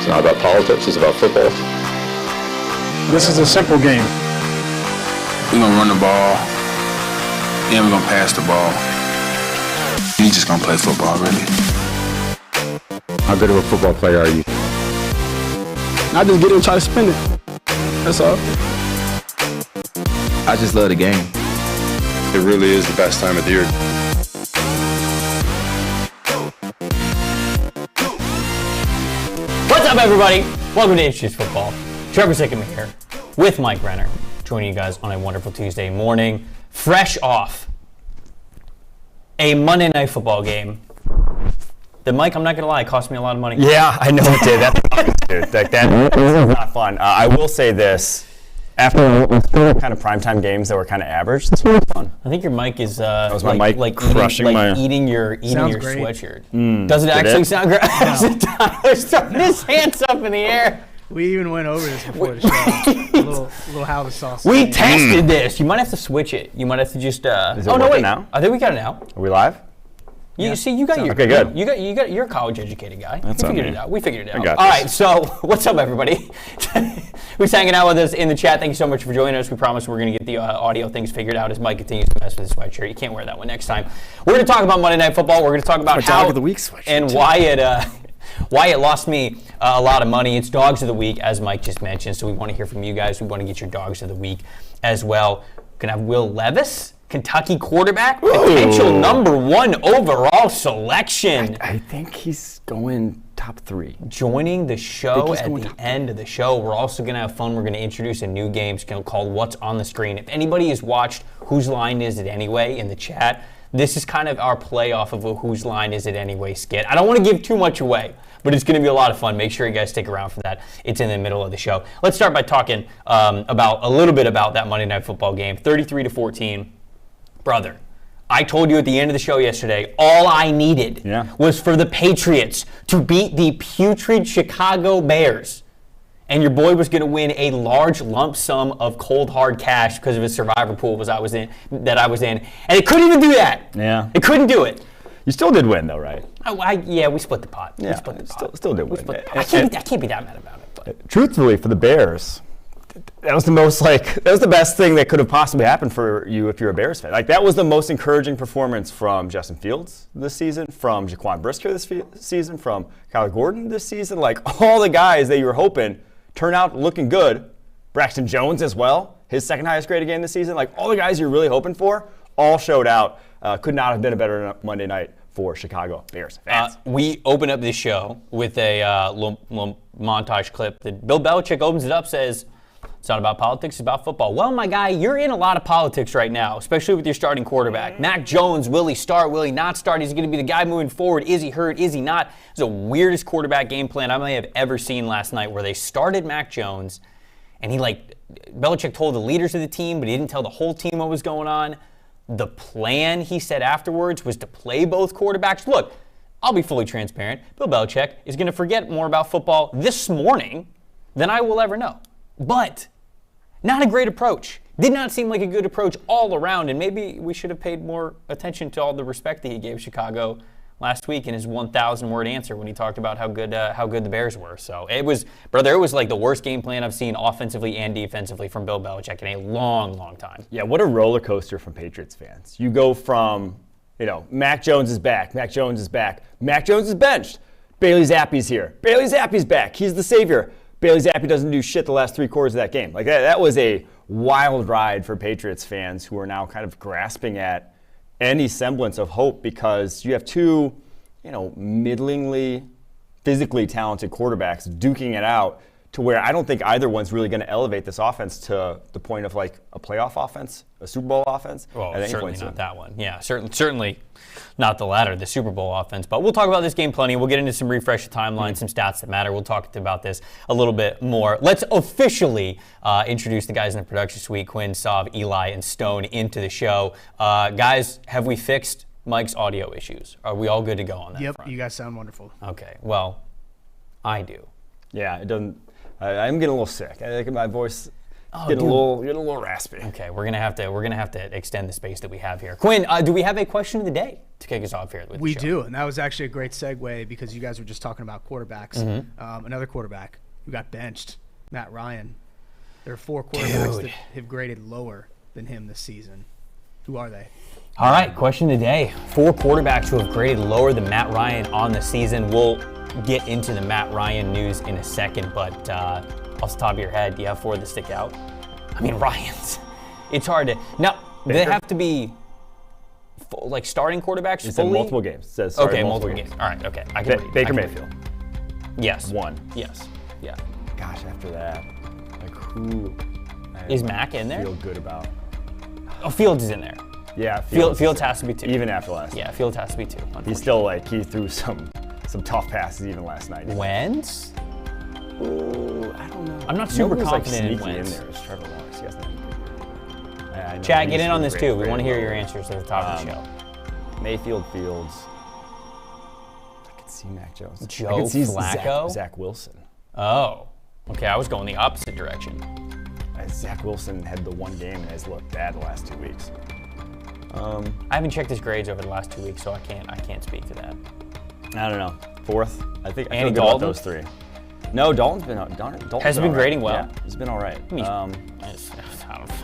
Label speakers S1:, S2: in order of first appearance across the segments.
S1: It's not about politics, it's about football.
S2: This is a simple game.
S3: We're going to run the ball, and we're going to pass the ball. You're just going to play football, really.
S4: How good of a football player are you?
S2: I just get in and try to spin it. That's all.
S4: I just love the game.
S1: It really is the best time of the year.
S5: What's up, everybody? Welcome to Introduce Football. Trevor Sikkema here with Mike Renner, joining you guys on a wonderful Tuesday morning, fresh off a Monday Night Football game. The Mike, I'm not gonna lie, cost me a lot of money.
S6: Yeah, I know it did. That was not fun. I will say this: after kind of primetime games that were kind of average, this was fun.
S5: I think your mic is
S6: was my mic crushing
S5: eating your
S2: great.
S5: sweatshirt. Does it actually sound great? Tyler's throwing his hands up in the air.
S2: We even went over this before the show. a little how the sauce.
S5: We tested this. You might have to switch it. You might have to just.
S6: Is it working now?
S5: I think we got it now.
S6: Are we live?
S5: You see, you got your.
S6: Okay, good.
S5: You're a college-educated guy.
S6: That's
S5: we figured
S6: on
S5: it
S6: me.
S5: out. We figured it out.
S6: I got
S5: All
S6: this.
S5: right, so what's up, everybody? Who's hanging out with us in the chat? Thank you so much for joining us. We promise we're going to get the audio things figured out as Mike continues to mess with his sweatshirt. You can't wear that one next time. We're going to talk about Monday Night Football. We're going to talk about how
S6: Dog of the Week sweatshirt
S5: and why it lost me a lot of money. It's Dogs of the Week, as Mike just mentioned. So we want to hear from you guys. We want to get your Dogs of the Week as well. We're going to have Will Levis, Kentucky quarterback, potential #1 overall selection.
S6: I think he's going top 3.
S5: Joining the show at the end of the show. We're also going to have fun. We're going to introduce a new game called What's on the Screen. If anybody has watched Whose Line Is It Anyway in the chat, this is kind of our play off of a Whose Line Is It Anyway skit. I don't want to give too much away, but it's going to be a lot of fun. Make sure you guys stick around for that. It's in the middle of the show. Let's start by talking about a little bit about that Monday Night Football game. 33-14. Brother, I told you at the end of the show yesterday, all I needed was for the Patriots to beat the putrid Chicago Bears. And your boy was going to win a large lump sum of cold hard cash because of his survivor pool that I was in. And it couldn't even do that.
S6: Yeah.
S5: It couldn't do it.
S6: You still did win, though, right?
S5: We split the pot.
S6: Yeah,
S5: we split the pot.
S6: Still did win.
S5: I can't be that mad about it. But.
S6: Truthfully, for the Bears, that was the best thing that could have possibly happened for you if you're a Bears fan. Like, that was the most encouraging performance from Justin Fields this season, from Jaquan Brisker this season, from Kyler Gordon this season. Like, all the guys that you were hoping turn out looking good. Braxton Jones as well, his second highest graded game this season. Like, all the guys you're really hoping for all showed out. Could not have been a better Monday night for Chicago Bears fans.
S5: We open up this show with a little montage clip that Bill Belichick opens it up, says, it's not about politics, it's about football. Well, my guy, you're in a lot of politics right now, especially with your starting quarterback. Mac Jones, will he start, will he not start? Is he going to be the guy moving forward? Is he hurt, is he not? It's the weirdest quarterback game plan I may have ever seen last night, where they started Mac Jones, and Belichick told the leaders of the team, but he didn't tell the whole team what was going on. The plan, he said afterwards, was to play both quarterbacks. Look, I'll be fully transparent. Bill Belichick is going to forget more about football this morning than I will ever know. But not a great approach. Did not seem like a good approach all around, and maybe we should have paid more attention to all the respect that he gave Chicago last week in his 1,000-word answer when he talked about how good the Bears were. So it was like the worst game plan I've seen offensively and defensively from Bill Belichick in a long, long time.
S6: Yeah, what a roller coaster from Patriots fans. You go from, Mac Jones is back, Mac Jones is back, Mac Jones is benched, Bailey Zappe's here, Bailey Zappe's back, he's the savior. Bailey Zappi doesn't do shit the last 3 quarters of that game. Like, that was a wild ride for Patriots fans who are now kind of grasping at any semblance of hope, because you have 2, middlingly physically talented quarterbacks duking it out to where I don't think either one's really going to elevate this offense to the point of like a playoff offense, a Super Bowl offense.
S5: Well, certainly not that one. Yeah, certainly not the latter, the Super Bowl offense. But we'll talk about this game plenty. We'll get into some refresh timelines, some stats that matter. We'll talk about this a little bit more. Let's officially introduce the guys in the production suite, Quinn, Sav, Eli, and Stone, into the show. Guys, have we fixed Mike's audio issues? Are we all good to go on that front?
S2: Yep, you guys sound wonderful.
S5: Okay, well, I do.
S6: Yeah, it doesn't. I'm getting a little sick. I think my voice Getting a little raspy.
S5: Okay, we're gonna have to extend the space that we have here. Quinn, do we have a question of the day to kick us off here? With
S7: We
S5: the show?
S7: do, and that was actually a great segue because you guys were just talking about quarterbacks. Another quarterback who got benched, Matt Ryan. There are 4 quarterbacks that have graded lower than him this season. Who are they?
S5: All right, question of the day. 4 quarterbacks who have graded lower than Matt Ryan on the season. We'll get into the Matt Ryan news in a second, but off the top of your head, do you have 4 that stick out? I mean, Ryan's. It's hard to. Now, do they have to be like starting quarterbacks?
S6: It said multiple games. It says
S5: multiple games. All right, okay. I can read.
S6: Baker Mayfield.
S5: Yes.
S6: 1.
S5: Yes. Yeah.
S6: Gosh, after that, like who
S5: Is Mac in there?
S6: feel good about?
S5: Oh, Fields is in there.
S6: Yeah,
S5: Fields has to be 2.
S6: Even after last.
S5: Yeah, Fields has to be 2.
S6: He's still he threw some tough passes even last night.
S5: Wentz?
S6: Ooh, I don't know.
S5: I'm not super
S6: Who's,
S5: confident in
S6: sneaky
S5: Wentz.
S6: in there is Trevor Lawrence. He hasn't had a good year. I know
S5: Chad,
S6: he's
S5: get in on this
S6: great-
S5: too. We
S6: great
S5: want to hear
S6: low.
S5: your answers at the top of the show.
S6: Mayfield, Fields. I could see Mac Jones. I
S5: Joe
S6: could see
S5: Flacco?
S6: Zach Wilson.
S5: Oh, okay. I was going the opposite direction.
S6: Zach Wilson had the one game and has looked bad the last 2 weeks.
S5: I haven't checked his grades over the last 2 weeks, so I can't speak to that.
S6: I don't know. 4th. I think I
S5: Andy
S6: feel good about
S5: Dalton?
S6: those 3. No, Dalton's been Dalton's
S5: Has he been
S6: all right.
S5: grading well?
S6: Yeah, he's been all right.
S5: It's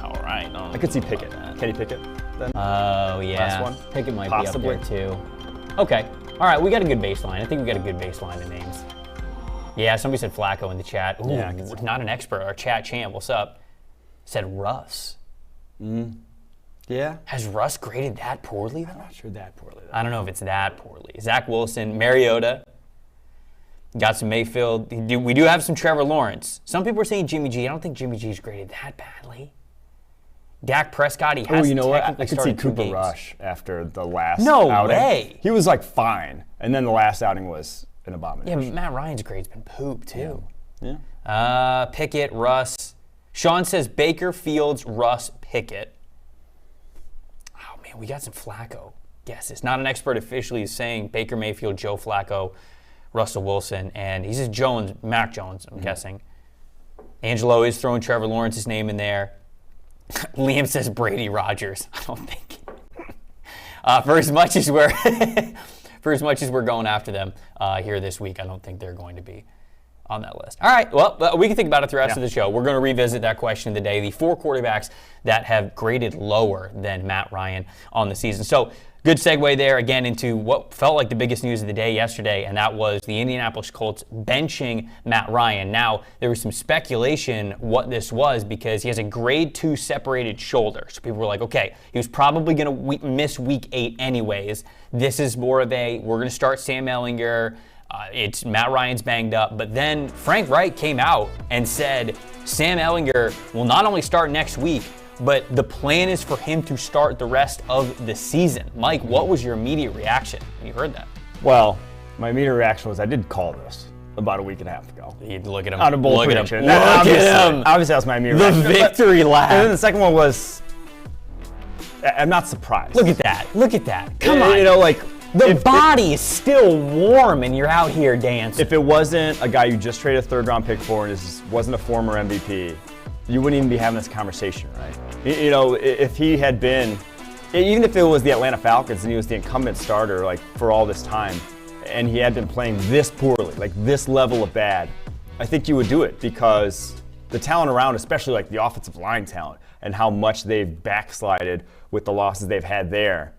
S5: all right.
S6: I could see Pickett. Kenny Pickett. Then.
S5: Oh yeah.
S6: Last one?
S5: Pickett might
S6: Possibly.
S5: be up there too. Okay. All right. We got a good baseline. I think we got a good baseline of names. Yeah. Somebody said Flacco in the chat. Ooh,
S6: Yeah, I can see
S5: not an expert. Our chat champ. What's up? Said Russ.
S6: Yeah.
S5: Has Russ graded that poorly though?
S6: I'm not sure that poorly. Though.
S5: I don't know if it's that poorly. Zach Wilson, Mariota, got some Mayfield. We do have some Trevor Lawrence. Some people are saying Jimmy G. I don't think Jimmy G's graded that badly. Dak Prescott, he has
S6: Oh, you know what?
S5: technically
S6: I could see
S5: started 2
S6: Cooper
S5: games.
S6: Rush after the last
S5: No
S6: outing.
S5: way.
S6: He was like fine, and then the last outing was an
S5: Yeah,
S6: abomination.
S5: but Matt Ryan's grade's been poop too.
S6: Yeah.
S5: Pickett, Russ. Sean says Baker, Fields, Russ, Pickett. Oh man, we got some Flacco guesses. Not an expert officially is saying Baker Mayfield, Joe Flacco, Russell Wilson, and he says Mac Jones, I'm guessing. Angelo is throwing Trevor Lawrence's name in there. Liam says Brady Rogers. I don't think. For as much as we're going after them here this week, I don't think they're going to be on that list. All right, well, we can think about it the rest of the show. We're going to revisit that question of the day, the 4 quarterbacks that have graded lower than Matt Ryan on the season. So good segue there again into what felt like the biggest news of the day yesterday, and that was the Indianapolis Colts benching Matt Ryan. Now, there was some speculation what this was because he has a grade 2 separated shoulder. So people were like, okay, he was probably going to miss week 8 anyways. This is more of we're going to start Sam Ehlinger. It's Matt Ryan's banged up. But then Frank Reich came out and said Sam Ehlinger will not only start next week, but the plan is for him to start the rest of the season. Mike, what was your immediate reaction when you heard that?
S6: Well, my immediate reaction was I did call this about a week and a half ago.
S5: You look at him.
S6: On a bold
S5: Look at him.
S6: prediction.
S5: Look
S6: Obviously-
S5: at him.
S6: Obviously, that was my immediate
S5: The
S6: reaction.
S5: victory lap.
S6: And then the second one was, I'm not surprised.
S5: Look at that. Look at that. Come on.
S6: You know, like,
S5: The body is still warm and you're out here dancing.
S6: if it wasn't a guy you just traded a 3rd-round pick for and wasn't a former MVP, you wouldn't even be having this conversation, right? You know, if he had been, even if it was the Atlanta Falcons and he was the incumbent starter, like, for all this time, and he had been playing this poorly, like this level of bad, I think you would do it because the talent around, especially like the offensive line talent and how much they've backslided with the losses they've had there,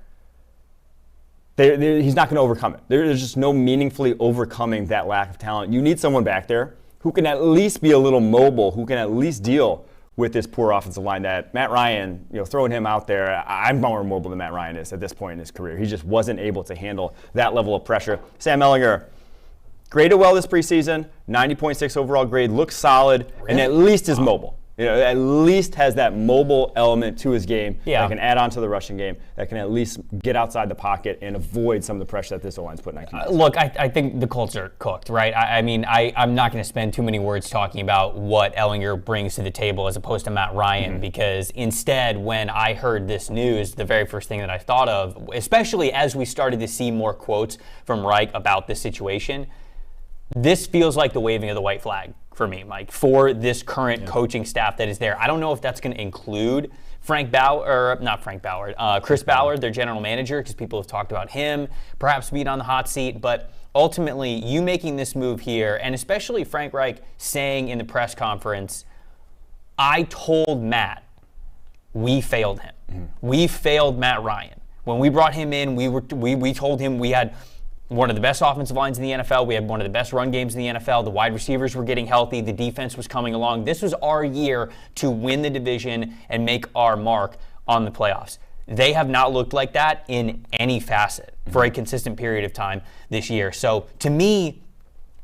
S6: he's not going to overcome it. There's just no meaningfully overcoming that lack of talent. You need someone back there who can at least be a little mobile, who can at least deal with this poor offensive line that Matt Ryan, throwing him out there, I'm more mobile than Matt Ryan is at this point in his career. He just wasn't able to handle that level of pressure. Sam Ehlinger graded well this preseason, 90.6 overall grade, looks solid, and at least is mobile. At least has that mobile element to his game that can add on to the rushing game, that can at least get outside the pocket and avoid some of the pressure that this O-line's putting on QBs.
S5: Look, I think the Colts are cooked, right? I mean, I'm not going to spend too many words talking about what Ehlinger brings to the table as opposed to Matt Ryan, because instead, when I heard this news, the very first thing that I thought of, especially as we started to see more quotes from Reich about this situation, this feels like the waving of the white flag for me, Mike, for this current coaching staff that is there. I don't know if that's going to include Chris Ballard, their general manager, because people have talked about him perhaps being on the hot seat. But ultimately, you making this move here, and especially Frank Reich saying in the press conference, I told Matt we failed him. We failed Matt Ryan. When we brought him in, we told him we had one of the best offensive lines in the NFL. We had one of the best run games in the NFL. The wide receivers were getting healthy. The defense was coming along. This was our year to win the division and make our mark on the playoffs. They have not looked like that in any facet for a consistent period of time this year. So to me,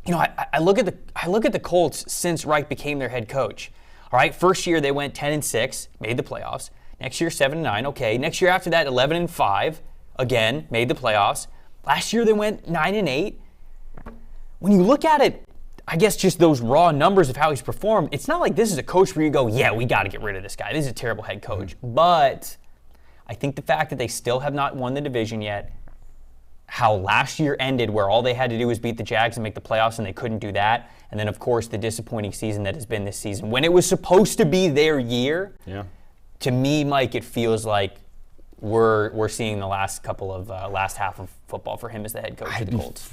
S5: I look at the Colts since Reich became their head coach. All right, first year they went 10-6, made the playoffs. Next year 7-9, okay. Next year after that 11-5, again made the playoffs. Last year they went 9-8. When you look at it, I guess just those raw numbers of how he's performed, it's not like this is a coach where you go, yeah, we got to get rid of this guy. This is a terrible head coach. But I think the fact that they still have not won the division yet, how last year ended where all they had to do was beat the Jags and make the playoffs and they couldn't do that, and then of course the disappointing season that has been this season when it was supposed to be their year.
S6: Yeah.
S5: To me, Mike, it feels like we're seeing the last half of football for him as the head coach of the Colts.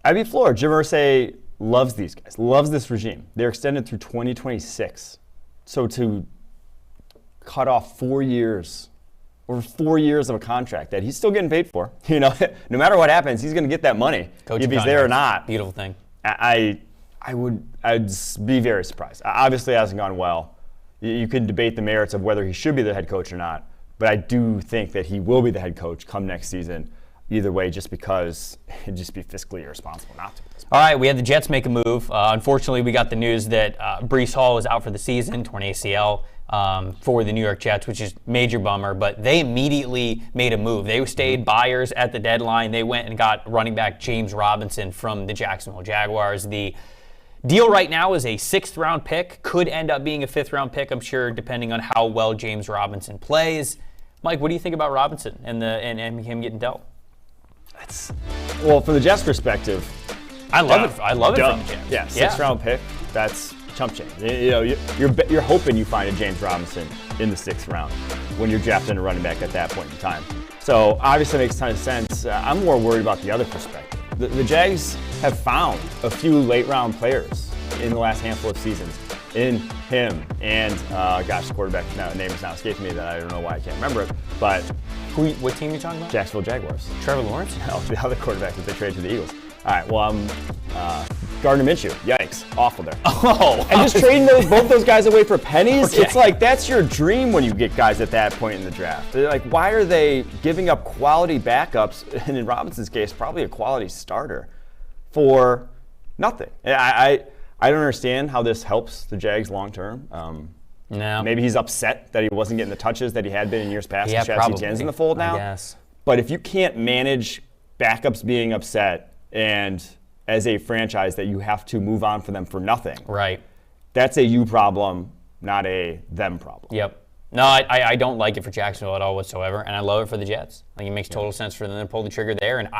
S6: I'd be floored. Jim Irsay loves these guys, loves this regime. They're extended through 2026. So to cut off 4 years, over 4 years of a contract that he's still getting paid for, no matter what happens, he's going to get that money if he's there or not.
S5: Beautiful thing.
S6: I'd be very surprised. Obviously, it hasn't gone well. You could debate the merits of whether he should be the head coach or not, but I do think that he will be the head coach come next season. Either way, just because it'd just be fiscally irresponsible not to.
S5: All right, we had the Jets make a move. Unfortunately, we got the news that Breece Hall is out for the season, torn ACL for the New York Jets, which is major bummer. But they immediately made a move. They stayed buyers at the deadline. They went and got running back James Robinson from the Jacksonville Jaguars. The deal right now is a 6th-round pick. Could end up being a 5th-round pick, I'm sure, depending on how well James Robinson plays. Mike, what do you think about Robinson and him getting dealt?
S6: Well, from the Jets' perspective,
S5: I love it. I love it from the Jets.
S6: Yeah, 6th-round pick. That's chump change. You're hoping you find a James Robinson in the 6th round when you're drafting a running back at that point in time. So obviously it makes a ton of sense. I'm more worried about the other perspective. The Jags have found a few late-round players in the last handful of seasons. In him and, the quarterback name is now escaping me that I don't know why I can't remember it. But
S5: what team are you talking about?
S6: Jacksonville Jaguars.
S5: Trevor Lawrence?
S6: No, the other quarterback that they traded to the Eagles. All right, well, Gardner Minshew. Yikes, awful there.
S5: Oh,
S6: and just trading both those guys away for pennies,
S5: okay.
S6: It's like that's your dream when you get guys at that point in the draft. They're like, why are they giving up quality backups, and in Robinson's case, probably a quality starter, for nothing? I don't understand how this helps the Jags long term.
S5: No.
S6: Maybe he's upset that he wasn't getting the touches that he had been in years past.
S5: Yeah,
S6: Chad Etienne's in the fold now.
S5: I guess.
S6: But if you can't manage backups being upset and as a franchise that you have to move on for them for nothing,
S5: right?
S6: That's a you problem, not a them problem.
S5: Yep. No, I don't like it for Jacksonville at all whatsoever, and I love it for the Jets. Like, it makes total sense for them to pull the trigger there. And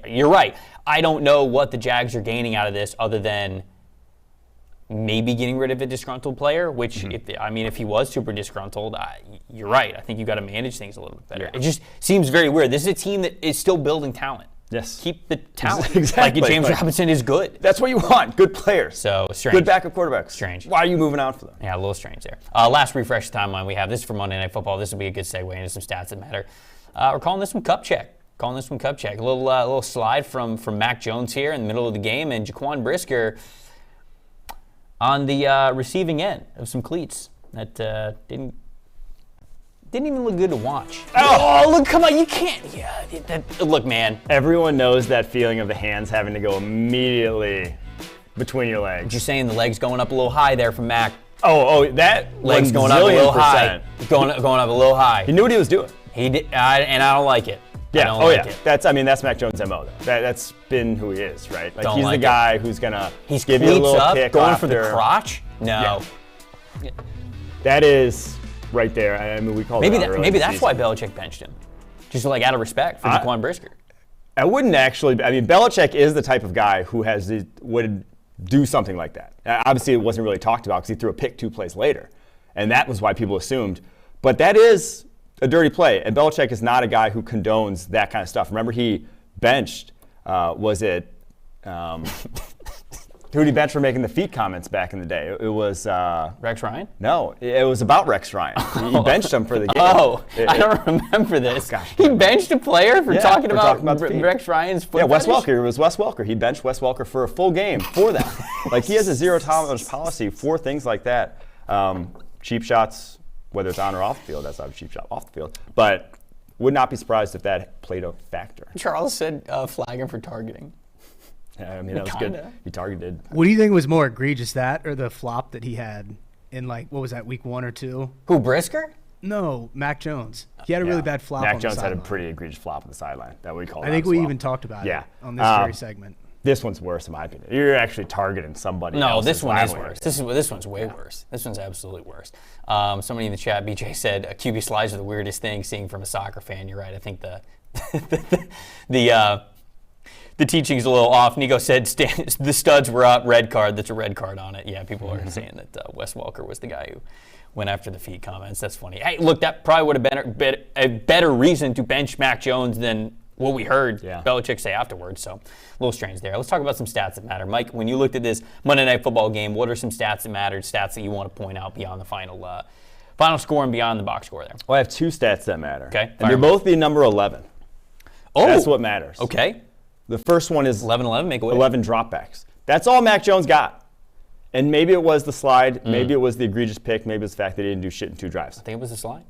S5: you're right. I don't know what the Jags are gaining out of this other than maybe getting rid of a disgruntled player, which, if he was super disgruntled, you're right. I think you got to manage things a little bit better. Yeah. It just seems very weird. This is a team that is still building talent.
S6: Yes.
S5: Keep the talent.
S6: Exactly.
S5: Like, James Robinson is good.
S6: That's what you want. Good players.
S5: So, strange.
S6: Good backup quarterbacks.
S5: Strange.
S6: Why are you moving on for them?
S5: Yeah, a little strange there. Last refresh timeline we have. This is for Monday Night Football. This will be a good segue into some stats that matter. We're calling this one Cup Check. A little slide from Mac Jones here in the middle of the game, and Jaquan Brisker on the receiving end of some cleats that didn't even look good to watch. Oh, look, come on, you can't. Yeah, look, man.
S6: Everyone knows that feeling of the hands having to go immediately between your legs.
S5: You're saying the legs going up a little high there from Mac.
S6: Oh, that
S5: legs going up a little high. Going up a little high.
S6: He knew what he was doing.
S5: He did, and I don't like it.
S6: Yeah. It. That's Mac Jones' MO though. That's been who he is, right? Like, he's the guy who's gonna give you a little
S5: up,
S6: kick
S5: going
S6: after.
S5: For the crotch. No.
S6: Yeah. That is right there. I mean, we call
S5: maybe that's why Belichick benched him, just like out of respect for Jaquan Brisker.
S6: I wouldn't actually. I mean, Belichick is the type of guy who would do something like that. Obviously, it wasn't really talked about because he threw a pick 2 plays later. And that was why people assumed. But that is a dirty play. And Belichick is not a guy who condones that kind of stuff. Remember, he benched, who did he bench for making the feet comments back in the day? It was
S5: Rex Ryan?
S6: No, it was about Rex Ryan. He benched him for the game.
S5: I don't remember this. He benched a player for talking about Rex Ryan's foot.
S6: Yeah, Wes Welker. It was Wes Welker. He benched Wes Welker for a full game for that. Like, he has a zero tolerance policy for things like that. Cheap shots, whether it's on or off the field, that's not a cheap shot off the field. But would not be surprised if that played a factor.
S5: Charles said flag him for targeting.
S6: Yeah, I mean, that was good. He targeted.
S7: What do you think was more egregious, that or the flop that he had in, like, what was that, week 1 or 2?
S5: Who, Brisker?
S7: No, Mac Jones. He had a really bad flop
S6: Mac
S7: on
S6: Jones
S7: the
S6: had a
S7: sideline.
S6: pretty egregious flop on the sideline that we called.
S7: I think we even talked about it on this very segment.
S6: This one's worse, in my opinion. You're actually targeting somebody
S5: No,
S6: else's
S5: this one is
S6: rivalry.
S5: worse. This one's way worse. This one's absolutely worse. Somebody in the chat, BJ, said QB slides are the weirdest thing seeing from a soccer fan. You're right. I think the teaching's a little off. Nico said the studs were up, red card. That's a red card on it. Yeah, people are saying that Wes Welker was the guy who went after the feet comments. That's funny. Hey, look, that probably would have been a better reason to bench Mac Jones than what we heard Belichick say afterwards. So a little strange there. Let's talk about some stats that matter. Mike, when you looked at this Monday Night Football game, what are some stats that mattered, stats that you want to point out beyond the final score and beyond the box score there?
S6: Well, I have 2 stats that matter.
S5: Okay.
S6: And they're both the number 11.
S5: Oh.
S6: That's what matters.
S5: Okay.
S6: The first one is
S5: 11-11, make a way.
S6: 11 dropbacks. That's all Mac Jones got. And maybe it was the slide, maybe it was the egregious pick, maybe it was the fact that he didn't do shit in 2 drives.
S5: I think it was the slide.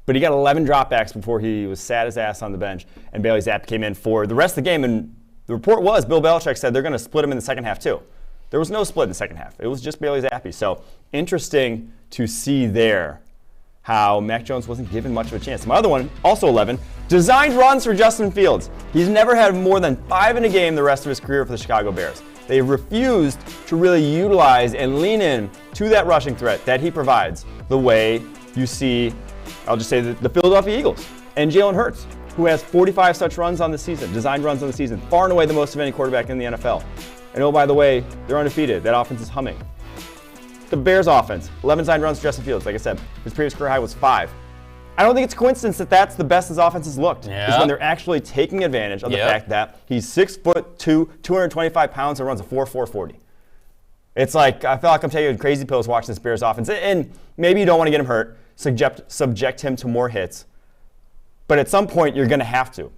S6: But he got 11 dropbacks before he was sat his ass on the bench, and Bailey Zappi came in for the rest of the game. And the report was Bill Belichick said they're going to split him in the second half too. There was no split in the second half. It was just Bailey Zappi. So interesting to see there how Mac Jones wasn't given much of a chance. My other one, also 11, designed runs for Justin Fields. He's never had more than 5 in a game the rest of his career for the Chicago Bears. They refused to really utilize and lean in to that rushing threat that he provides the way you see, I'll just say, the Philadelphia Eagles and Jalen Hurts, who has 45 such runs on the season, designed runs on the season, far and away the most of any quarterback in the NFL. And oh, by the way, they're undefeated. That offense is humming. The Bears offense, 11 designed runs for Justin Fields. Like I said, his previous career high was 5. I don't think it's a coincidence that that's the best his offense has looked. Is when they're actually taking advantage of the fact that he's 6'2", 225 pounds, and runs a 4.40. It's like, I feel like I'm taking crazy pills watching this Bears offense. And maybe you don't want to get him hurt, subject him to more hits. But at some point, you're going to have to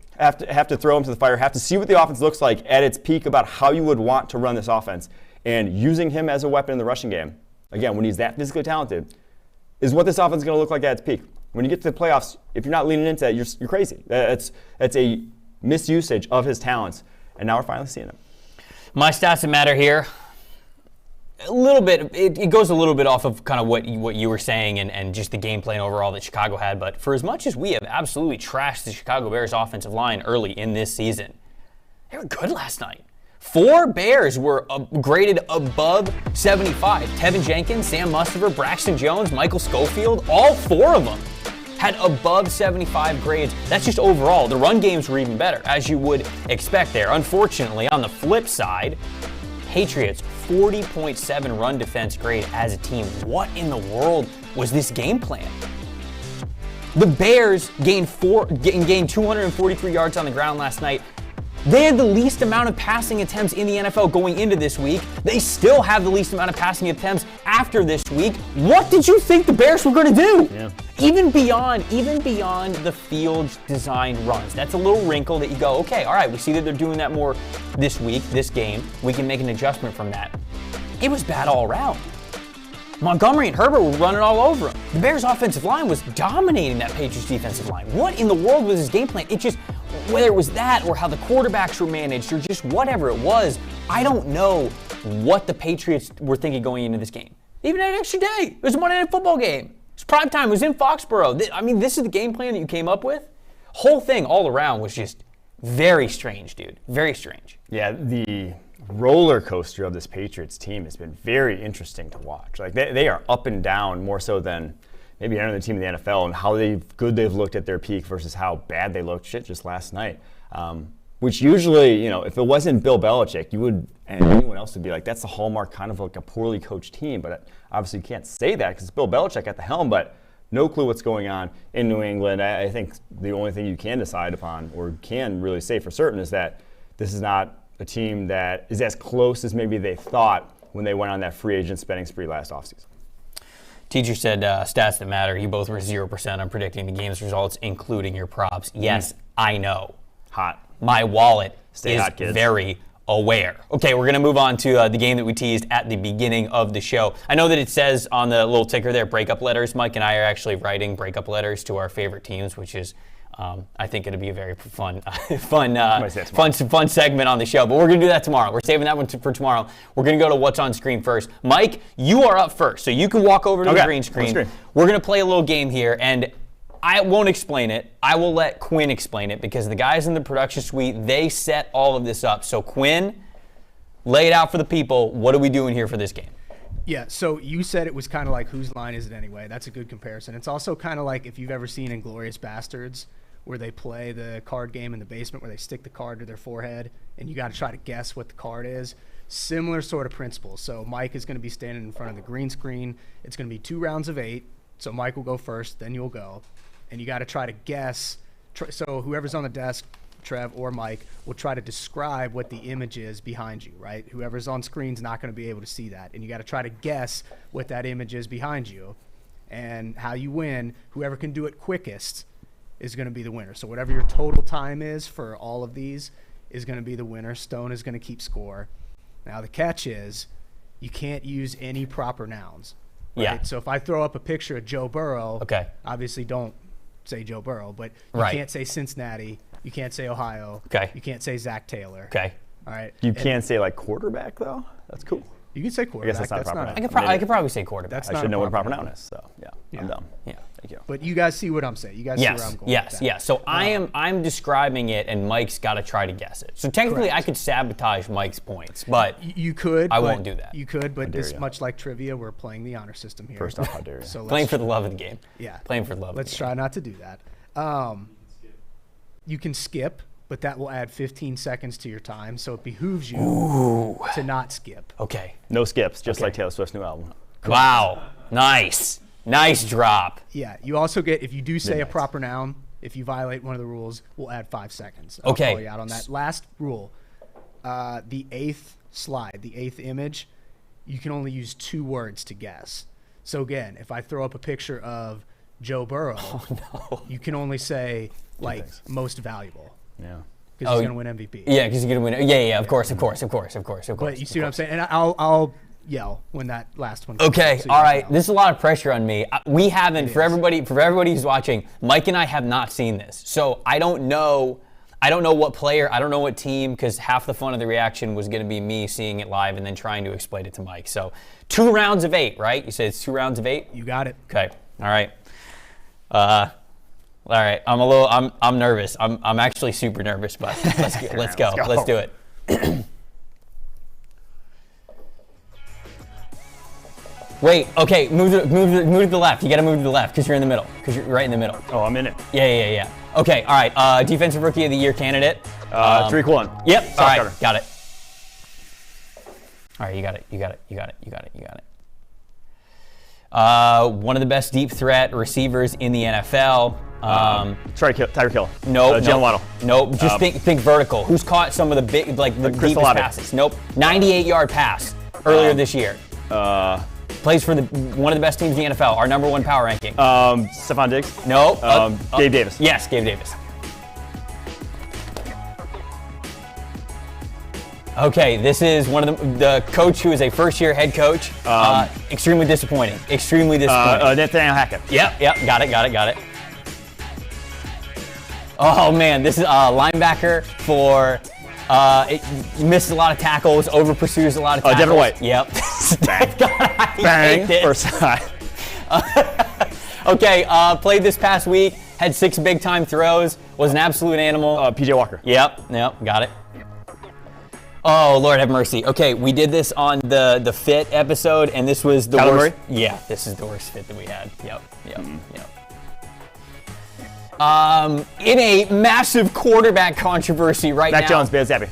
S6: throw him to the fire, have to see what the offense looks like at its peak about how you would want to run this offense. And using him as a weapon in the rushing game, again, when he's that physically talented, is what this offense is going to look like at its peak. When you get to the playoffs, if you're not leaning into that, you're crazy. That's a misusage of his talents, and now we're finally seeing him.
S5: My stats that matter here, a little bit. It goes a little bit off of kind of what you were saying and just the game plan overall that Chicago had. But for as much as we have absolutely trashed the Chicago Bears offensive line early in this season, they were good last night. 4 Bears were graded above 75. Tevin Jenkins, Sam Mustafer, Braxton Jones, Michael Schofield, all 4 of them had above 75 grades. That's just overall. The run games were even better, as you would expect there. Unfortunately, on the flip side, Patriots 40.7 run defense grade as a team. What in the world was this game plan? The Bears gained 243 yards on the ground last night. They had the least amount of passing attempts in the NFL going into this week. They still have the least amount of passing attempts after this week. What did you think the Bears were going to do?
S6: Yeah.
S5: Even beyond the Fields designed runs. That's a little wrinkle that you go, okay, all right, we see that they're doing that more this week, this game. We can make an adjustment from that. It was bad all around. Montgomery and Herbert were running all over him. The Bears' offensive line was dominating that Patriots' defensive line. What in the world was his game plan? It just, whether it was that or how the quarterbacks were managed or just whatever it was, I don't know what the Patriots were thinking going into this game. They even had an extra day. It was a Monday Night Football game. It was prime time. It was in Foxborough. I mean, this is the game plan that you came up with? Whole thing all around was just very strange, dude. Very strange.
S6: Yeah, the roller coaster of this Patriots team has been very interesting to watch. Like they are up and down more so than maybe any other team in the NFL, and how good they've looked at their peak versus how bad they looked just last night. which usually, if it wasn't Bill Belichick, you would, and anyone else would be like, that's the hallmark kind of like a poorly coached team. But obviously you can't say that because it's Bill Belichick at the helm, but no clue what's going on in New England. I think the only thing you can decide upon or can really say for certain is that this is not a team that is as close as maybe they thought when they went on that free agent spending spree last offseason.
S5: Teacher said stats that matter. You both were 0% on predicting the game's results, including your props. Yes, I know.
S6: Hot.
S5: My wallet
S6: Stay
S5: is
S6: hot, kids.
S5: very aware. Okay, we're going to move on to the game that we teased at the beginning of the show. I know that it says on the little ticker there, breakup letters. Mike and I are actually writing breakup letters to our favorite teams, which is, I think it'll be a very fun segment on the show. But we're going to do that tomorrow. We're saving that one for tomorrow. We're going to go to what's on screen first. Mike, you are up first, so you can walk over to the green screen. We're going to play a little game here, and I won't explain it. I will let Quinn explain it because the guys in the production suite, they set all of this up. So Quinn, lay it out for the people. What are we doing here for this game?
S7: Yeah, so you said it was kind of like whose line is it anyway? That's a good comparison. It's also kind of like if you've ever seen Inglourious Bastards where they play the card game in the basement where they stick the card to their forehead and you got to try to guess what the card is. Similar sort of principle. So Mike is going to be standing in front of the green screen. It's going to be 2 rounds of 8. So Mike will go first, then you'll go. And you got to try to guess. So whoever's on the desk, Trev or Mike, will try to describe what the image is behind you, right? Whoever's on screen's not going to be able to see that. And you got to try to guess what that image is behind you. And how you win, whoever can do it quickest is going to be the winner. So whatever your total time is for all of these is going to be the winner. Stone is going to keep score. Now the catch is you can't use any proper nouns. Right?
S5: Yeah.
S7: So if I throw up a picture of Joe Burrow,
S5: okay,
S7: obviously don't say Joe Burrow, but you can't say Cincinnati, you can't say Ohio,
S5: okay,
S7: you can't say Zach Taylor.
S5: Okay.
S7: All right.
S6: You can't say like quarterback though? That's cool.
S7: You can say quarterback.
S6: I guess that's not a proper
S5: noun. I could probably say quarterback.
S6: I should know what a proper noun is, so yeah. I'm dumb.
S5: Yeah.
S6: Thank you.
S7: But you guys see what I'm saying. You guys see where I'm going with that.
S5: Yes. So I'm describing it, and Mike's got to try to guess it. So technically,
S7: Correct.
S5: I could sabotage Mike's points, but
S7: you could.
S5: I won't do that.
S7: You could, but this much like trivia, we're playing the honor system here.
S6: First off, how dare you?
S7: So
S5: playing for the love of the game.
S7: Yeah.
S5: Playing for the love of the game.
S7: Let's try not to do that. You can skip, but that will add 15 seconds to your time, so it behooves you to not skip.
S5: Okay.
S6: No skips, just like Taylor Swift's new album.
S5: Wow. Nice. Nice drop.
S7: Yeah. You also get, if you do say a proper noun, if you violate one of the rules, we'll add 5 seconds. I'll call you out on that. Last rule, the 8th slide, the 8th image, you can only use 2 words to guess. So again, if I throw up a picture of Joe Burrow, you can only say, like, most valuable.
S6: Yeah.
S7: Because he's going to win MVP.
S5: Yeah, because you're going to win. Yeah, of course.
S7: But you see what I'm saying? And I'll yell when that last one comes.
S5: Okay,
S7: so
S5: all right. This is a lot of pressure on me. We haven't, for everybody who's watching, Mike and I have not seen this. So I don't know what player, I don't know what team, because half the fun of the reaction was going to be me seeing it live and then trying to explain it to Mike. So 2 rounds of 8, right? You said it's 2 rounds of 8?
S7: You got it.
S5: Okay, all right. All right, I'm nervous. I'm actually super nervous, but let's go. Let's do it. Wait, okay, move to the left. You gotta move to the left because you're in the middle. Because you're right in the middle.
S6: Oh, I'm in it.
S5: Yeah. Okay, all right. Defensive Rookie of the Year candidate.
S6: Tariq Woolen.
S5: Yep. All right, got it. All right, you got it. One of the best deep threat receivers in the NFL.
S6: Tyreek Hill.
S5: No.
S6: Jalen Waddle.
S5: Nope. Just think vertical. Who's caught some of the big, the deepest passes? Nope. 98-yard pass earlier this year. Plays for one of the best teams in the NFL. Our number 1 power ranking.
S6: Stephon Diggs.
S5: No.
S6: Gabe Davis.
S5: Yes, Gabe Davis. Okay, this is one of the coach who is a first-year head coach. Extremely disappointing.
S6: Nathaniel Hackett.
S5: Yep. Got it. Oh man, this is linebacker for. Missed a lot of tackles, over pursues a lot of tackles.
S6: Devin White.
S5: Yep.
S6: Bang. First time.
S5: Okay, played this past week. Had 6 big-time throws. Was an absolute animal.
S6: PJ Walker.
S5: Yep. Got it. Oh, Lord have mercy. Okay, we did this on the fit episode, and this was the
S6: Kyler
S5: worst.
S6: Murray?
S5: Yeah, this is the worst fit that we had. Yep. In a massive quarterback controversy right
S6: Mac
S5: now.
S6: Jones, Bailey Zappi.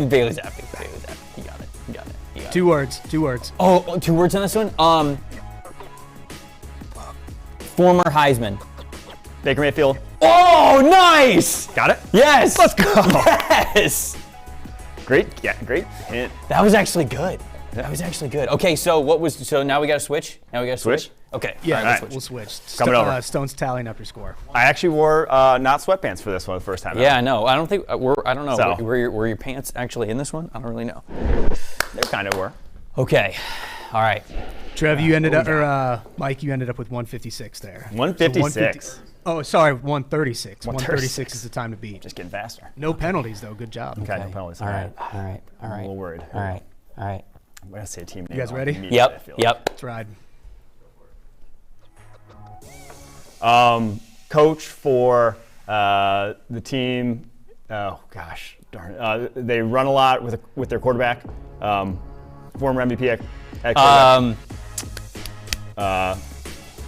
S5: Bailey Zappi. You got it. You got it.
S7: 2 words. 2 words.
S5: Oh, 2 words on this one? Former Heisman.
S6: Baker Mayfield.
S5: Oh, nice!
S6: Got it?
S5: Yes!
S6: Let's go.
S5: Yes!
S6: Great hint.
S5: That was actually good. That was actually good. Okay, so now we got to switch? Now we got to switch? Okay.
S7: Yeah,
S5: all right,
S7: we'll switch.
S6: Coming over.
S7: Stone's tallying up your score.
S6: I actually wore not sweatpants for this one the first time.
S5: Yeah, I know. I don't think, I don't know.
S6: So.
S5: Were your pants actually in this one? I don't really know.
S6: They kind of were.
S5: Okay. All right.
S7: Trev, you ended up, or Mike, you ended up with 156 there.
S6: 156.
S7: Oh, sorry, 136.
S6: 136.
S7: 136 is the time to beat.
S6: Just getting faster.
S7: No penalties, though. Good job.
S6: Okay, no penalties.
S5: All right.
S6: I'm a little worried.
S5: All right.
S6: I'm going to say team name.
S7: You guys ready?
S6: immediately, I feel like.
S5: Yep.
S7: Let's ride.
S6: Coach for the team. Oh gosh, darn. They run a lot with their quarterback. Former MVP.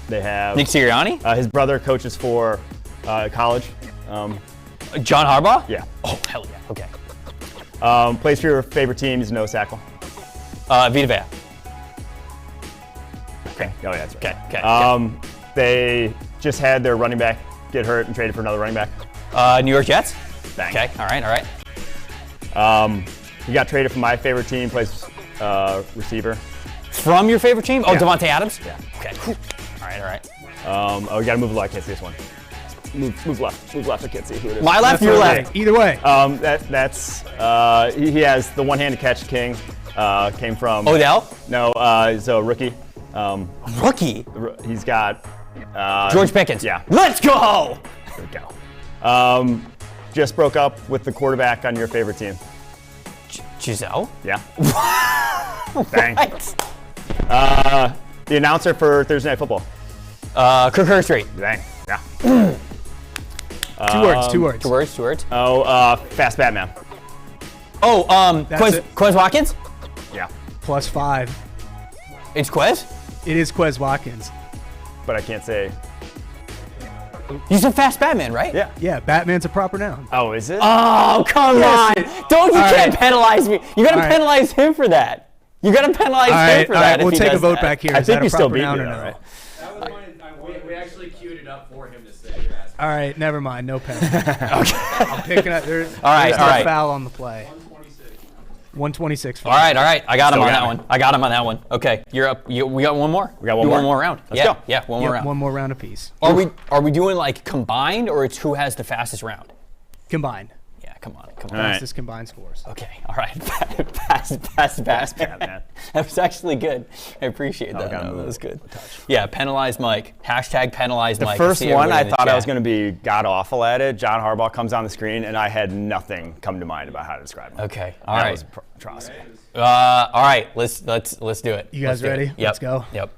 S6: They have
S5: Nick Sirianni?
S6: his brother coaches for college.
S5: John Harbaugh?
S6: Yeah.
S5: Oh, hell yeah. Okay.
S6: Plays for your favorite team. He's no sackle.
S5: Vita Vea.
S6: Okay. Oh yeah, that's right.
S5: Okay.
S6: They just had their running back get hurt and traded for another running back.
S5: New York Jets?
S6: Bang.
S5: Okay. All right.
S6: He got traded from my favorite team. Plays receiver.
S5: From your favorite team? Oh,
S6: Yeah.
S5: Devontae Adams?
S6: Yeah.
S5: Okay. All right.
S6: Oh, we gotta move left. I can't see this one. Move left. Move left. I can't see who it is.
S5: My left, your left.
S7: Either way.
S6: He has the one-handed catch king. Came from
S5: Odell?
S6: No, he's a rookie.
S5: Rookie?
S6: He's got
S5: George Pickens.
S6: Yeah.
S5: Let's go!
S6: There we go. Just broke up with the quarterback on your favorite team.
S5: Giselle?
S6: Yeah. Bang.
S5: What?
S6: The announcer for Thursday Night Football.
S5: Kirk Herbstreit.
S6: Bang. Yeah.
S7: 2 words. 2 words.
S5: 2 words. 2 words.
S6: Oh, Fast Batman.
S5: Oh,
S7: That's it.
S5: Quez Watkins?
S6: Yeah.
S7: +5.
S5: It's Quez?
S7: It is Quez Watkins.
S6: But I can't say.
S5: You said Fast Batman, right?
S6: Yeah.
S7: Yeah, Batman's a proper noun.
S6: Oh, is it?
S5: Oh, come on. You can't
S7: right.
S5: penalize me. You gotta
S7: All right.
S5: penalize him for that. You gotta penalize him for that.
S7: We'll
S5: if he
S7: take a
S5: does
S7: vote
S5: that.
S7: back here.
S6: I
S7: Is
S6: think
S7: that a
S6: you still
S7: proper
S6: beat
S7: noun
S6: me
S7: or
S6: though,
S7: no?
S6: right?
S8: We actually queued it up for him to say.
S7: All right, never mind. No penalty. I'm picking up. There's
S5: right,
S7: no
S5: all right.
S7: foul on the play. 126.
S5: All right. I got him
S6: Still
S5: on
S6: got
S5: that
S6: me.
S5: one. I got him on that one. Okay, you're up. We got one more.
S6: We got one
S5: Do
S6: more.
S5: One more round.
S6: Let's
S5: yeah,
S6: go.
S5: Yeah, one more round.
S7: One more round apiece.
S5: Are we doing like combined or it's who has the fastest round?
S7: Combined.
S5: Yeah, come on.
S6: All right.
S7: Fastest combined scores.
S5: Okay, all right. Pass,
S6: Batman.
S5: That was actually good. I appreciate that.
S6: gotta
S5: No,
S6: move
S5: that was
S6: a
S5: good. Yeah, penalize Mike. Hashtag penalize Mike.
S6: First
S5: See
S6: one, I
S5: everybody in the
S6: thought I was
S5: chat.
S6: going to be god awful at it. John Harbaugh comes on the screen, and I had nothing come to mind about how to describe him.
S5: Okay, all
S6: That
S5: right.
S6: was atrocity.
S5: All right, let's do it.
S7: You guys
S5: Let's do it.
S7: ready?
S5: Yep.
S7: Let's go.
S5: Yep.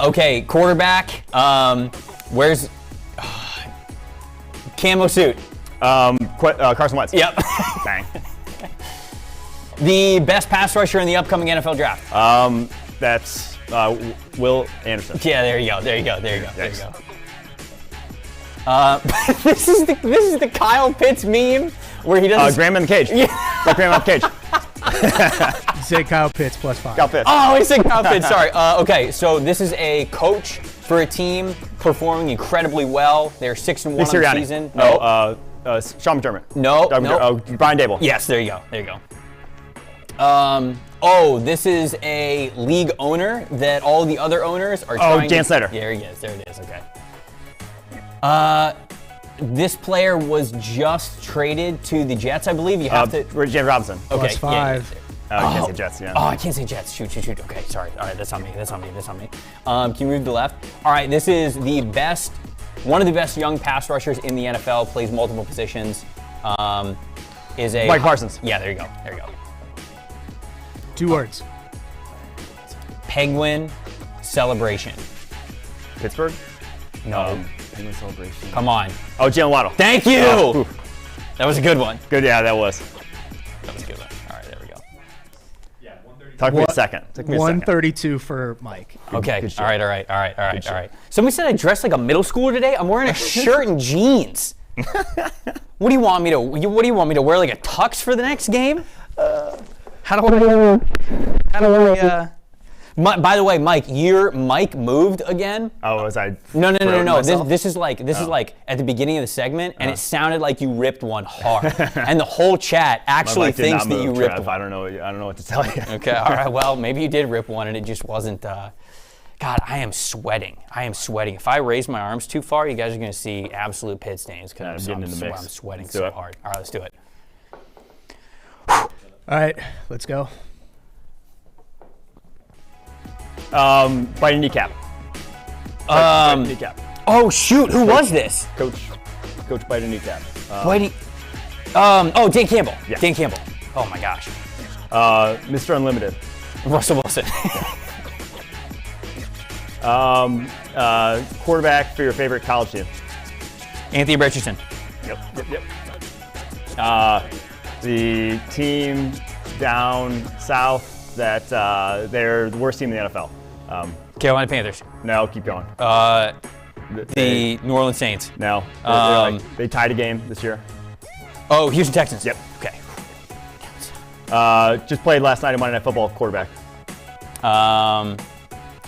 S5: Okay, quarterback. Where's camo suit?
S6: Carson Wentz.
S5: Yep.
S6: Bang.
S5: The best pass rusher in the upcoming NFL draft.
S6: That's Will Anderson.
S5: Yeah, there you go. There you go.
S6: Yes.
S5: This is the Kyle Pitts meme where he does.
S6: Graham in the cage.
S5: Yeah.
S6: Like Graham in the cage.
S7: You say Kyle Pitts +5.
S6: Kyle Pitts.
S5: Oh, he said Kyle Pitts. Sorry. Okay, so this is a coach for a team performing incredibly well. They're 6-1 on the
S6: Sirianni.
S5: season.
S6: No. Sean McDermott.
S5: No,
S6: Doug
S5: no.
S6: McDermott. Brian Dable.
S5: Yes, there you go. This is a league owner that all the other owners are trying
S6: Dan Snyder.
S5: There he is. There it is. Okay. This player was just traded to the Jets, I believe. You have to.
S6: James Robinson.
S5: Okay.
S7: +5.
S5: yeah.
S6: I can't say Jets, yeah.
S5: Oh, I can't say Jets. Shoot. Okay, sorry. All right, that's on me. Can you move to the left? All right, this is one of the best young pass rushers in the NFL. Plays multiple positions. Is a
S6: Mike Parsons.
S5: Yeah, there you go.
S7: 2 words.
S5: Penguin celebration.
S6: Pittsburgh?
S5: No.
S6: Penguin celebration.
S5: Come on.
S6: Oh, Jalen Waddle.
S5: Thank you.
S6: Oh, oof.
S5: That was a good one.
S6: Good, yeah, that was.
S5: That was a good one. All right, there we go.
S8: Yeah, 136.
S6: Talk to me a second.
S7: 132 for Mike.
S5: Okay.
S6: good shit.
S5: All right. Somebody said I dressed like a middle schooler today. I'm wearing a shirt and jeans. What do you want me to? What do you want me to wear? Like a tux for the next game? How do I? By the way, Mike, your mic moved again.
S6: Oh, was I?
S5: No.
S6: myself?
S5: This is like at the beginning of the segment, and it sounded like you ripped one hard, and the whole chat actually
S6: mic did
S5: thinks
S6: not
S5: that you
S6: move,
S5: ripped
S6: Trev.
S5: one.
S6: I don't know what to tell you.
S5: Okay, all right. Well, maybe you did rip one, and it just wasn't. God, I am sweating. If I raise my arms too far, you guys are going to see absolute pit stains because
S6: I'm getting in the mix.
S5: I'm sweating
S6: Let's do
S5: so
S6: it.
S5: hard. All right, let's do it.
S7: All right, let's go.
S6: Biting kneecap. Biting kneecap.
S5: Oh shoot, who was this?
S6: Coach biting kneecap.
S5: Dan Campbell.
S6: Yeah.
S5: Dan Campbell. Oh my gosh.
S6: Mr. Unlimited.
S5: Russell Wilson.
S6: Quarterback for your favorite college team.
S5: Anthony Richardson.
S6: Yep. The team down south that they're the worst team in the NFL.
S5: Carolina Panthers.
S6: No, keep going.
S5: The New Orleans Saints.
S6: No. They tied a game this year.
S5: Oh, Houston Texans.
S6: Yep.
S5: Okay.
S6: Just played last night in Monday Night Football. Quarterback.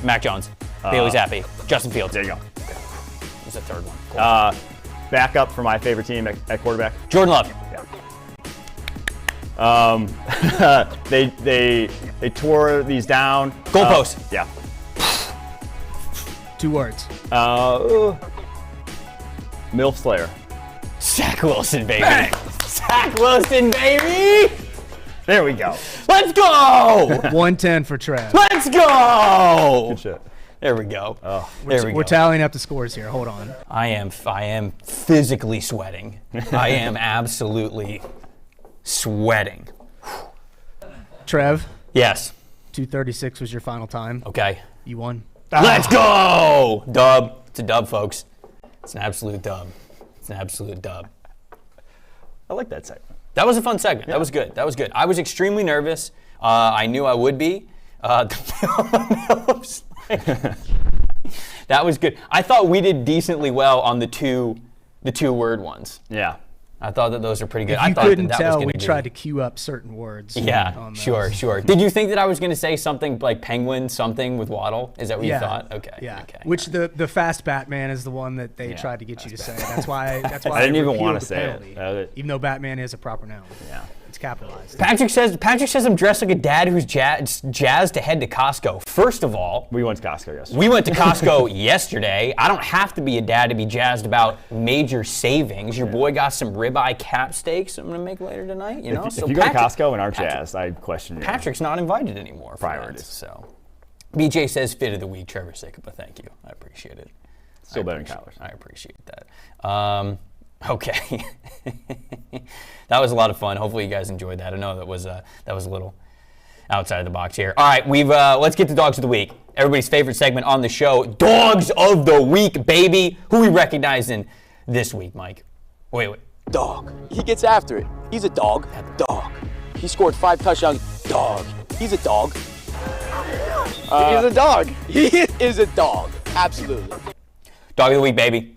S5: Mac Jones. Bailey Zappi. Justin Fields.
S6: There you go.
S5: Who's the third one? Cool.
S6: Backup for my favorite team at quarterback.
S5: Jordan Love.
S6: They tore these down.
S5: Goalpost.
S6: Yeah.
S7: 2 words.
S6: MILF Slayer.
S5: Zach Wilson, baby. Zach Wilson, baby.
S6: There we go.
S5: Let's go.
S7: 110 for Trev.
S5: Let's go.
S6: Good shit.
S5: There we go.
S6: Oh.
S5: There we go.
S7: We're tallying up the scores here. Hold on.
S5: I am physically sweating. I am absolutely sweating.
S7: Trev,
S5: Yes.
S7: 236 was your final time.
S5: Okay.
S7: You won.
S5: Let's go. Dub. It's a dub, folks. It's an absolute dub.
S6: I like that segment.
S5: That was a fun segment. That was good. I was extremely nervous. I knew I would be. That was good. I thought we did decently well on the two word ones.
S6: Yeah.
S5: I thought that those are pretty good.
S7: If
S5: I
S7: you
S5: thought
S7: couldn't
S5: that
S7: tell,
S5: was
S7: we
S5: gonna
S7: tried
S5: be,
S7: to queue up certain words.
S5: Yeah,
S7: on those.
S5: sure. Did you think that I was going to say something like penguin something with Waddle? Is that what you thought? Okay.
S7: Yeah.
S5: Okay.
S7: Which the fast Batman is the one that they tried to get you to say. That's why.
S6: I didn't even
S7: repealed
S6: want
S7: the
S6: to say
S7: penalty,
S6: it.
S7: even though Batman is a proper noun.
S6: Yeah.
S7: It's capitalized.
S5: Patrick says I'm dressed like a dad who's jazzed to head to Costco. First of all,
S6: We went to Costco yesterday.
S5: we went to Costco yesterday. I don't have to be a dad to be jazzed about major savings. Your boy got some ribeye cap steaks I'm going to make later tonight. You know,
S6: If
S5: so
S6: you go to
S5: Patrick-
S6: Costco and aren't jazzed, I question you.
S5: Patrick's not invited anymore. For
S6: Priorities.
S5: that, so, BJ says fit of the week, Trevor Sikkema. Thank you. I appreciate it.
S6: Still better than Kyler's.
S5: I appreciate that. Okay. That was a lot of fun. Hopefully you guys enjoyed that. I know that was a little outside of the box here. All right, let's get to Dogs of the Week. Everybody's favorite segment on the show, Dogs of the Week, baby. Who we recognizing this week, Mike? Wait.
S2: Dog. He gets after it. He's a dog. Dog. He scored 5 touchdowns. Dog. He's a dog. He's a dog. He is a dog. Absolutely.
S5: Dog of the Week, baby.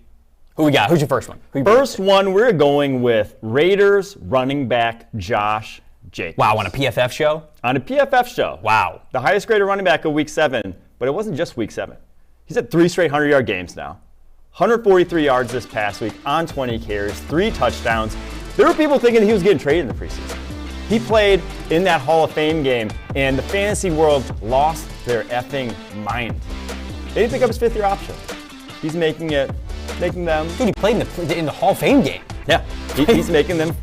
S5: Who we got? Who's your first one?
S6: First one, we're going with Raiders running back Josh Jacobs.
S5: Wow, on a PFF show?
S6: On a PFF show.
S5: Wow.
S6: The highest graded running back of week 7, but it wasn't just week 7. He's had 3 straight 100-yard games now. 143 yards this past week on 20 carries, 3 touchdowns. There were people thinking he was getting traded in the preseason. He played in that Hall of Fame game, and the fantasy world lost their effing mind. They didn't pick up his 5th-year option. He's making them.
S5: Dude, he played in the Hall of Fame game.
S6: Yeah, he's making them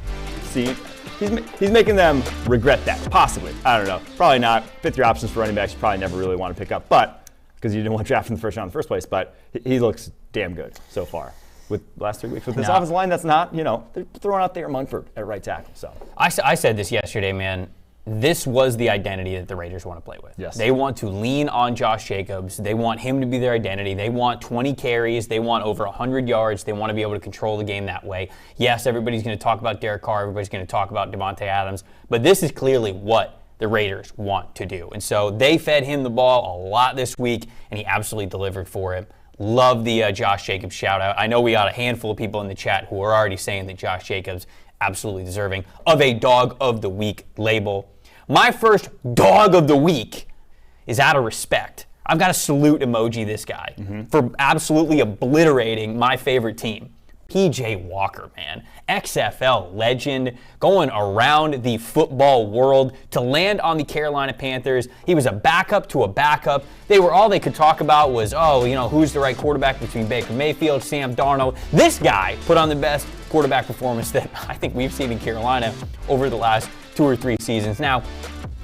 S6: see. He's making them regret that, possibly. I don't know. Probably not. 5th-year options for running backs you probably never really want to pick up, but because you didn't want to draft in the first round in the first place. But he looks damn good so far with last 3 weeks with this offensive line. That's not, they're throwing out there Munford at right tackle. So
S5: I said this yesterday, man. This was the identity that the Raiders want to play with.
S6: Yes.
S5: They want to lean on Josh Jacobs. They want him to be their identity. They want 20 carries. They want over 100 yards. They want to be able to control the game that way. Yes, everybody's going to talk about Derek Carr. Everybody's going to talk about Devontae Adams. But this is clearly what the Raiders want to do. And so they fed him the ball a lot this week, and he absolutely delivered for him. Love the Josh Jacobs shout out. I know we got a handful of people in the chat who are already saying that Josh Jacobs absolutely deserving of a Dog of the Week label. My first Dog of the Week is out of respect. I've got to salute emoji this guy for absolutely obliterating my favorite team. PJ Walker, man. XFL legend, going around the football world to land on the Carolina Panthers. He was a backup to a backup. All they could talk about was, who's the right quarterback between Baker Mayfield, Sam Darnold. This guy put on the best quarterback performance that I think we've seen in Carolina over the last 2 or 3 seasons. Now,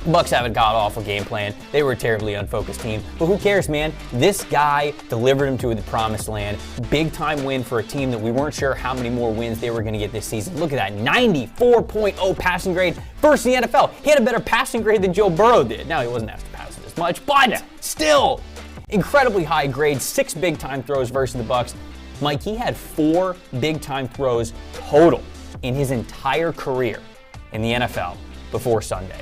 S5: Bucs have a god-awful game plan. They were a terribly unfocused team. But who cares, man? This guy delivered him to the promised land. Big-time win for a team that we weren't sure how many more wins they were going to get this season. Look at that, 94.0 passing grade. First in the NFL. He had a better passing grade than Joe Burrow did. Now, he wasn't asked to pass it as much, but still, incredibly high grade. 6 big-time throws versus the Bucs. Mike, he had 4 big-time throws total in his entire career in the NFL before Sunday.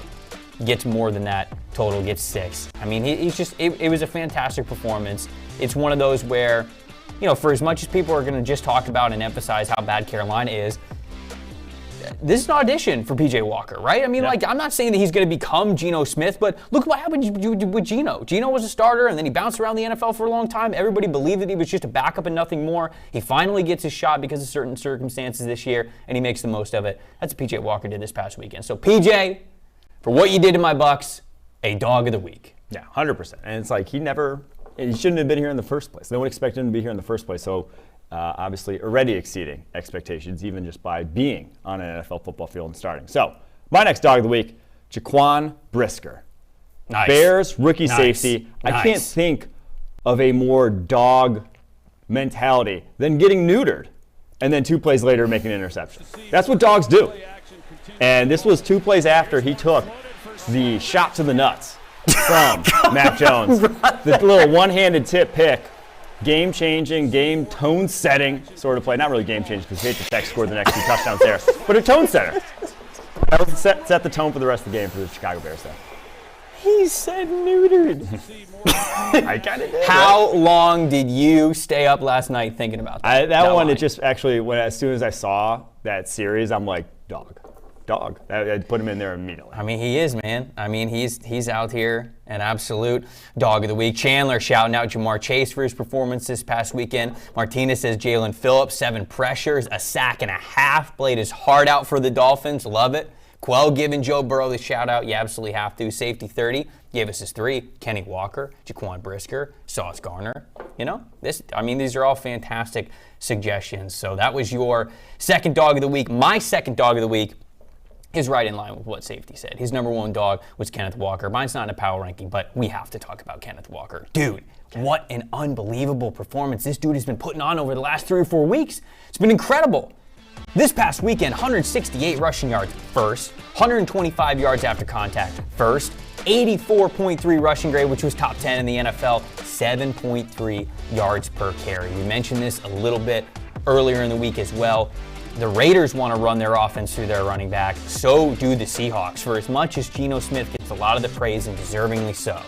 S5: Gets more than that total, gets 6. I mean, it was a fantastic performance. It's one of those where, for as much as people are going to just talk about and emphasize how bad Carolina is, this is an audition for PJ Walker, right? I mean, I'm not saying that he's going to become Geno Smith, but look what happened with Geno. Geno was a starter, and then he bounced around the NFL for a long time. Everybody believed that he was just a backup and nothing more. He finally gets his shot because of certain circumstances this year, and he makes the most of it. That's what PJ Walker did this past weekend. So, PJ, for what you did to my Bucs, a Dog of the Week.
S6: Yeah, 100%. And it's like he shouldn't have been here in the first place. No one expected him to be here in the first place. So obviously already exceeding expectations, even just by being on an NFL football field and starting. So my next Dog of the Week, Jaquan Brisker.
S5: Nice.
S6: Bears rookie safety.
S5: Nice.
S6: I can't think of a more dog mentality than getting neutered and then 2 plays later making an interception. That's what dogs do. And this was 2 plays after he took the shot to the nuts from Mac Jones. The little one-handed tip pick, game-changing, game tone-setting sort of play. Not really game-changing because Patriots Tech scored the next 2 touchdowns there, but a tone-setter. That was set the tone for the rest of the game for the Chicago Bears there.
S5: He said neutered.
S6: I kind of did.
S5: How long did you stay up last night thinking about that?
S6: That one,
S5: line?
S6: it just actually, as soon as I saw that series, I'm like, dog. I'd put him in there immediately.
S5: I mean, he is, man. I mean, he's out here, an absolute Dog of the Week. Chandler shouting out Jamar Chase for his performance this past weekend. Martinez says Jalen Phillips, 7 pressures, a sack and a half, played his heart out for the Dolphins. Love it. Quell giving Joe Burrow the shout out. You absolutely have to. Safety 30 gave us his 3. Kenny Walker, Jaquan Brisker, Sauce Garner. These are all fantastic suggestions. So that was your second Dog of the Week. My second Dog of the Week is right in line with what safety said. His number 1 dog was Kenneth Walker. Mine's not in a power ranking, but we have to talk about Kenneth Walker. Dude, what an unbelievable performance this dude has been putting on over the last 3 or 4 weeks. It's been incredible. This past weekend, 168 rushing yards first, 125 yards after contact first, 84.3 rushing grade, which was top 10 in the NFL, 7.3 yards per carry. We mentioned this a little bit earlier in the week as well. The Raiders want to run their offense through their running back. So do the Seahawks. For as much as Geno Smith gets a lot of the praise, and deservingly so,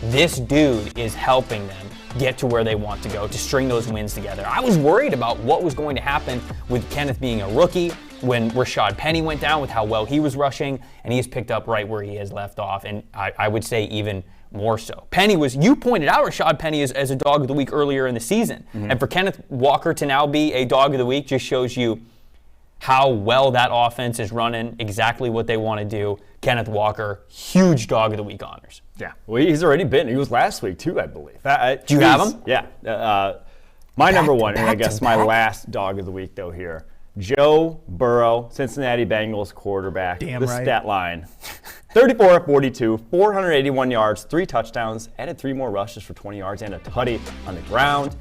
S5: this dude is helping them get to where they want to go, to string those wins together. I was worried about what was going to happen with Kenneth being a rookie when Rashad Penny went down with how well he was rushing, and he's picked up right where he has left off, and I would say even more so. You pointed out Rashad Penny as a Dog of the Week earlier in the season. Mm-hmm. And for Kenneth Walker to now be a Dog of the Week just shows you how well that offense is running, exactly what they want to do. Kenneth Walker, huge Dog of the Week honors.
S6: Yeah, well, he's already been. He was last week, too, I believe.
S5: Do you have him?
S6: Yeah. My number 1, and I guess my last Dog of the Week, though, here. Joe Burrow, Cincinnati Bengals quarterback.
S7: Damn
S6: the
S7: right.
S6: Stat line. 34 of 42, 481 yards, 3 touchdowns, added 3 more rushes for 20 yards, and a tutty on the ground.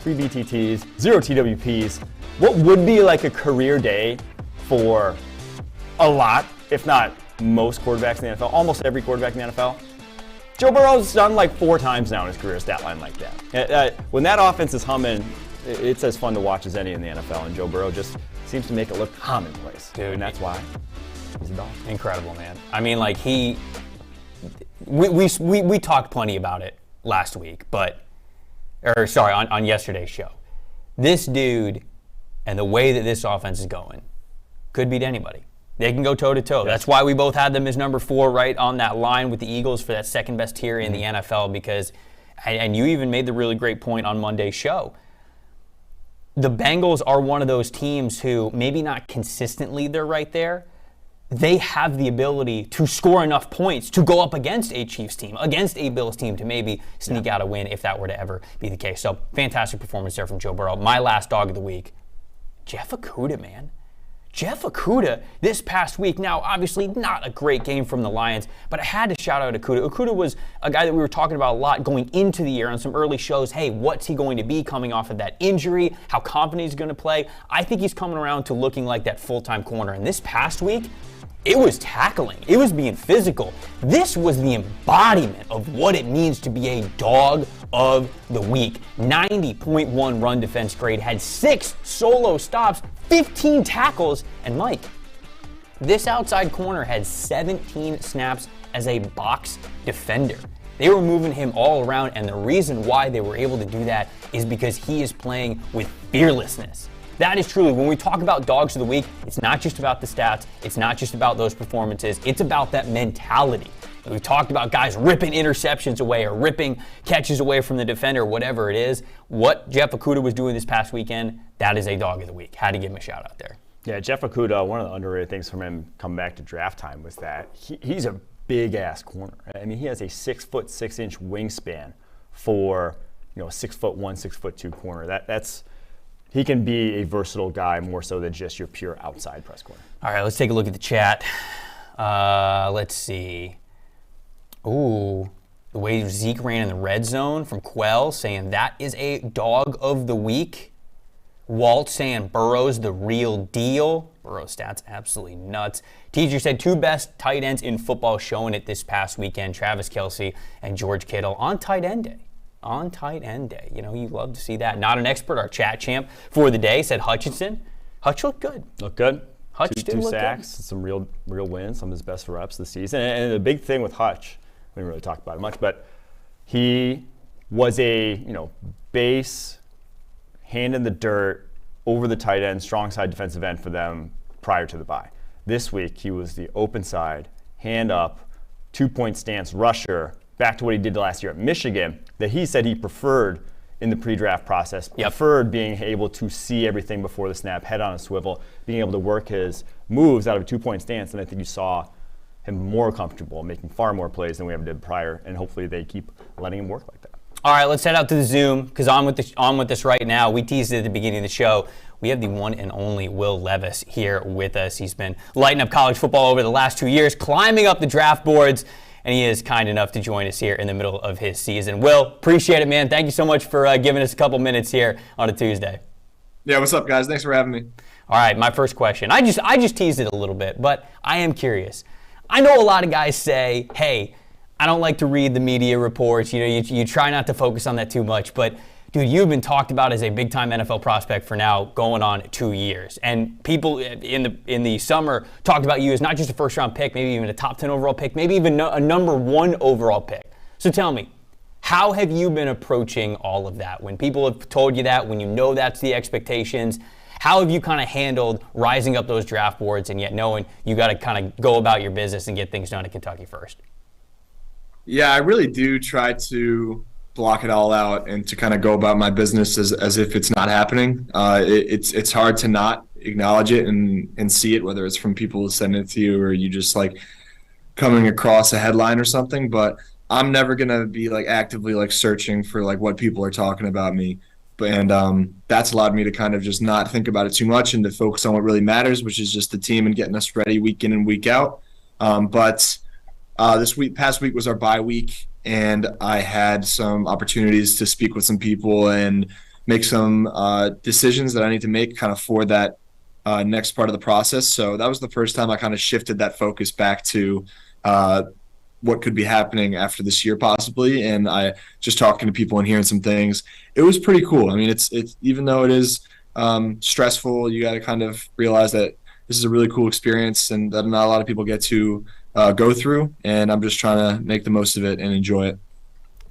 S6: 3 BTTs, 0 TWPs. What would be like a career day for a lot, if not most quarterbacks in the NFL, almost every quarterback in the NFL. Joe Burrow's done like 4 times now in his career stat line like that. When that offense is humming, it's as fun to watch as any in the NFL, and Joe Burrow just seems to make it look commonplace.
S5: Dude,
S6: and that's why He's a dog.
S5: Incredible, man. I mean, like we talked plenty about it last week, on yesterday's show. This dude and the way that this offense is going could beat anybody. They can go toe-to-toe. Yes. That's why we both had them as number 4 right on that line with the Eagles for that second best tier in the NFL because, and you even made the really great point on Monday's show, the Bengals are one of those teams who maybe not consistently they're right there. They have the ability to score enough points to go up against a Chiefs team, against a Bills team to maybe sneak out a win if that were to ever be the case. So fantastic performance there from Joe Burrow. My last dog of the week, Jeff Okudah, man. Jeff Okudah this past week, now obviously not a great game from the Lions, but I had to shout out Okudah. Okudah was a guy that we were talking about a lot going into the year on some early shows. Hey, what's he going to be coming off of that injury? How confident he's going to play? I think he's coming around to looking like that full-time corner. And this past week, it was tackling. It was being physical. This was the embodiment of what it means to be a dog of the week. 90.1 run defense grade, had 6 solo stops, 15 tackles, and Mike, this outside corner had 17 snaps as a box defender. They were moving him all around, and the reason why they were able to do that is because he is playing with fearlessness. That is truly, when we talk about dogs of the week, it's not just about the stats, it's not just about those performances, it's about that mentality. We've talked about guys ripping interceptions away or ripping catches away from the defender, whatever it is. What Jeff Okudah was doing this past weekend, that is a dog of the week. Had to give him a shout out there.
S6: Yeah, Jeff Okudah, one of the underrated things from him coming back to draft time was that he's a big-ass corner. I mean, he has a 6'6" wingspan for, 6'1", 6'2" corner. That's he can be a versatile guy more so than just your pure outside press corner.
S5: All right, let's take a look at the chat. Let's see. Ooh, the way Zeke ran in the red zone from Quell saying that is a dog of the week. Walt saying Burrow's the real deal. Burrow stats absolutely nuts. Teacher said 2 best tight ends in football showing it this past weekend, Travis Kelce and George Kittle on tight end day. On tight end day. You love to see that. Not an expert, our chat champ for the day said Hutchinson. Hutch looked good.
S6: Looked good.
S5: Hutch did look
S6: sacks,
S5: good.
S6: Some real wins, some of his best reps this season. And the big thing with Hutch, we didn't really talk about it much, but he was a, base, hand in the dirt, over the tight end, strong side defensive end for them prior to the bye. This week, he was the open side, hand up, 2-point stance rusher, back to what he did last year at Michigan, that he said he preferred in the pre-draft process, preferred being able to see everything before the snap, head on a swivel, being able to work his moves out of a 2-point stance, and I think you saw him more comfortable, making far more plays than we ever did prior, and hopefully they keep letting him work like that.
S5: All right, let's head out to the Zoom, because on with this right now. We teased it at the beginning of the show. We have the one and only Will Levis here with us. He's been lighting up college football over the last 2 years, climbing up the draft boards, and he is kind enough to join us here in the middle of his season. Will, appreciate it, man. Thank you so much for giving us a couple minutes here on a Tuesday.
S9: Yeah, what's up, guys? Thanks for having me.
S5: All right, my first question. I just teased it a little bit, but I am curious. I know a lot of guys say, hey, I don't like to read the media reports. You try not to focus on that too much. But, dude, you've been talked about as a big-time NFL prospect for now going on 2 years. And people in the summer talked about you as not just a first-round pick, maybe even a top 10 overall pick, maybe even a number 1 overall pick. So tell me, how have you been approaching all of that? When people have told you that, when you know that's the expectations, how have you kind of handled rising up those draft boards and yet knowing you got to kind of go about your business and get things done at Kentucky first?
S9: Yeah, I really do try to block it all out and to kind of go about my business as if it's not happening. It's hard to not acknowledge it and see it, whether it's from people who send it to you or you just like coming across a headline or something. But I'm never gonna be like actively like searching for like what people are talking about me. And that's allowed me to kind of just not think about it too much and to focus on what really matters, which is just the team and getting us ready week in and week out. But this past week was our bye week, and I had some opportunities to speak with some people and make some decisions that I need to make kind of for that next part of the process. So that was the first time I kind of shifted that focus back to what could be happening after this year possibly. And I just talking to people and hearing some things, it was pretty cool. I mean, it's even though it is stressful, you got to kind of realize that this is a really cool experience and that not a lot of people get to go through. And I'm just trying to make the most of it and enjoy it.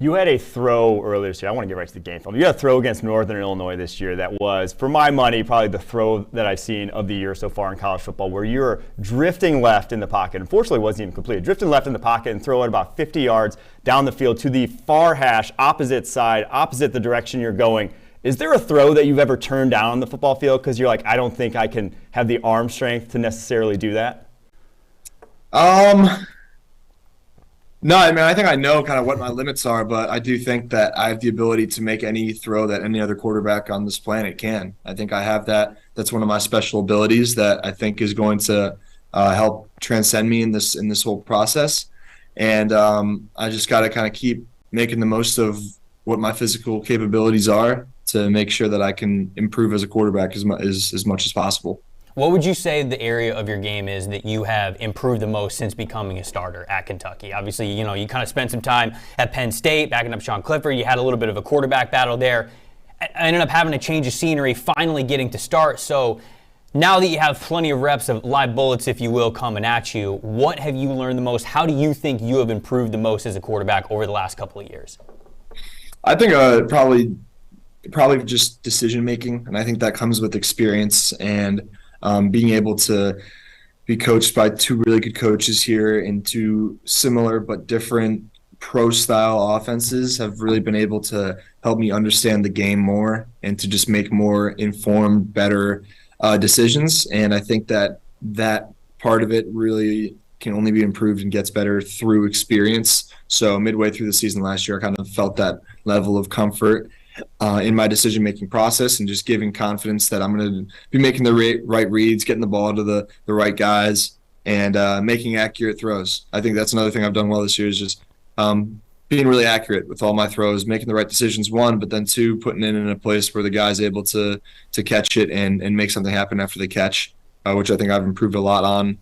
S6: You had a throw earlier this year. I want to get right to the game film. You had a throw against Northern Illinois this year that was, for my money, probably the throw that I've seen of the year so far in college football, where you're drifting left in the pocket. Unfortunately, it wasn't even completed. Drifting left in the pocket and throw it about 50 yards down the field to the far hash, opposite side, opposite the direction you're going. Is there a throw that you've ever turned down on the football field because you're like, I don't think I can have the arm strength to necessarily do that?
S9: No, I mean, I think I know kind of what my limits are, but I do think that I have the ability to make any throw that any other quarterback on this planet can. I think I have that. That's one of my special abilities that I think is going to help transcend me in this whole process. And I just got to kind of keep making the most of what my physical capabilities are to make sure that I can improve as a quarterback as much as possible.
S5: What would you say the area of your game is that you have improved the most since becoming a starter at Kentucky? Obviously, you kind of spent some time at Penn State, backing up Sean Clifford. You had a little bit of a quarterback battle there. I ended up having to change of scenery, finally getting to start. So now that you have plenty of reps of live bullets, if you will, coming at you, what have you learned the most? How do you think you have improved the most as a quarterback over the last couple of years?
S9: I think probably just decision making, and I think that comes with experience and being able to be coached by two really good coaches here in two similar but different pro-style offenses have really been able to help me understand the game more and to just make more informed, better decisions. And I think that part of it really can only be improved and gets better through experience. So midway through the season last year, I kind of felt that level of comfort in my decision-making process and just giving confidence that I'm going to be making the right reads, getting the ball to the right guys, and making accurate throws. I think that's another thing I've done well this year is just being really accurate with all my throws, making the right decisions, one, but then two, putting it in a place where the guy's able to catch it and make something happen after the catch, which I think I've improved a lot on.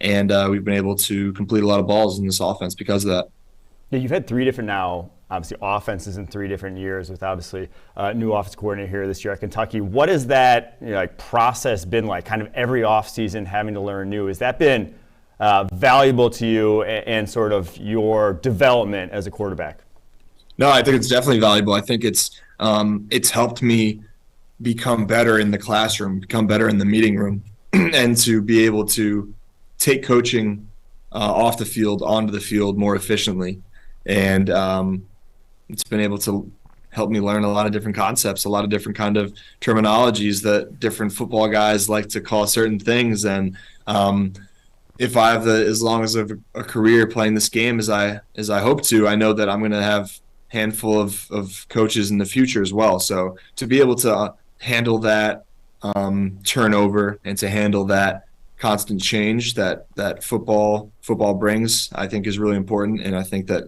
S9: And we've been able to complete a lot of balls in this offense because of that.
S6: Yeah, you've had three different obviously offenses in 3 different years with obviously new offense coordinator here this year at Kentucky. What has that process been like, kind of every offseason having to learn new? Has that been valuable to you and sort of your development as a quarterback?
S9: No, I think it's definitely valuable. I think it's helped me become better in the classroom, become better in the meeting room, and to be able to take coaching off the field onto the field more efficiently. And it's been able to help me learn a lot of different concepts, a lot of different kind of terminologies that different football guys like to call certain things. And if I have as long as a career playing this game as I hope to, I know that I'm going to have a handful of coaches in the future as well. So to be able to handle that turnover and to handle that constant change that football brings, I think is really important, and I think that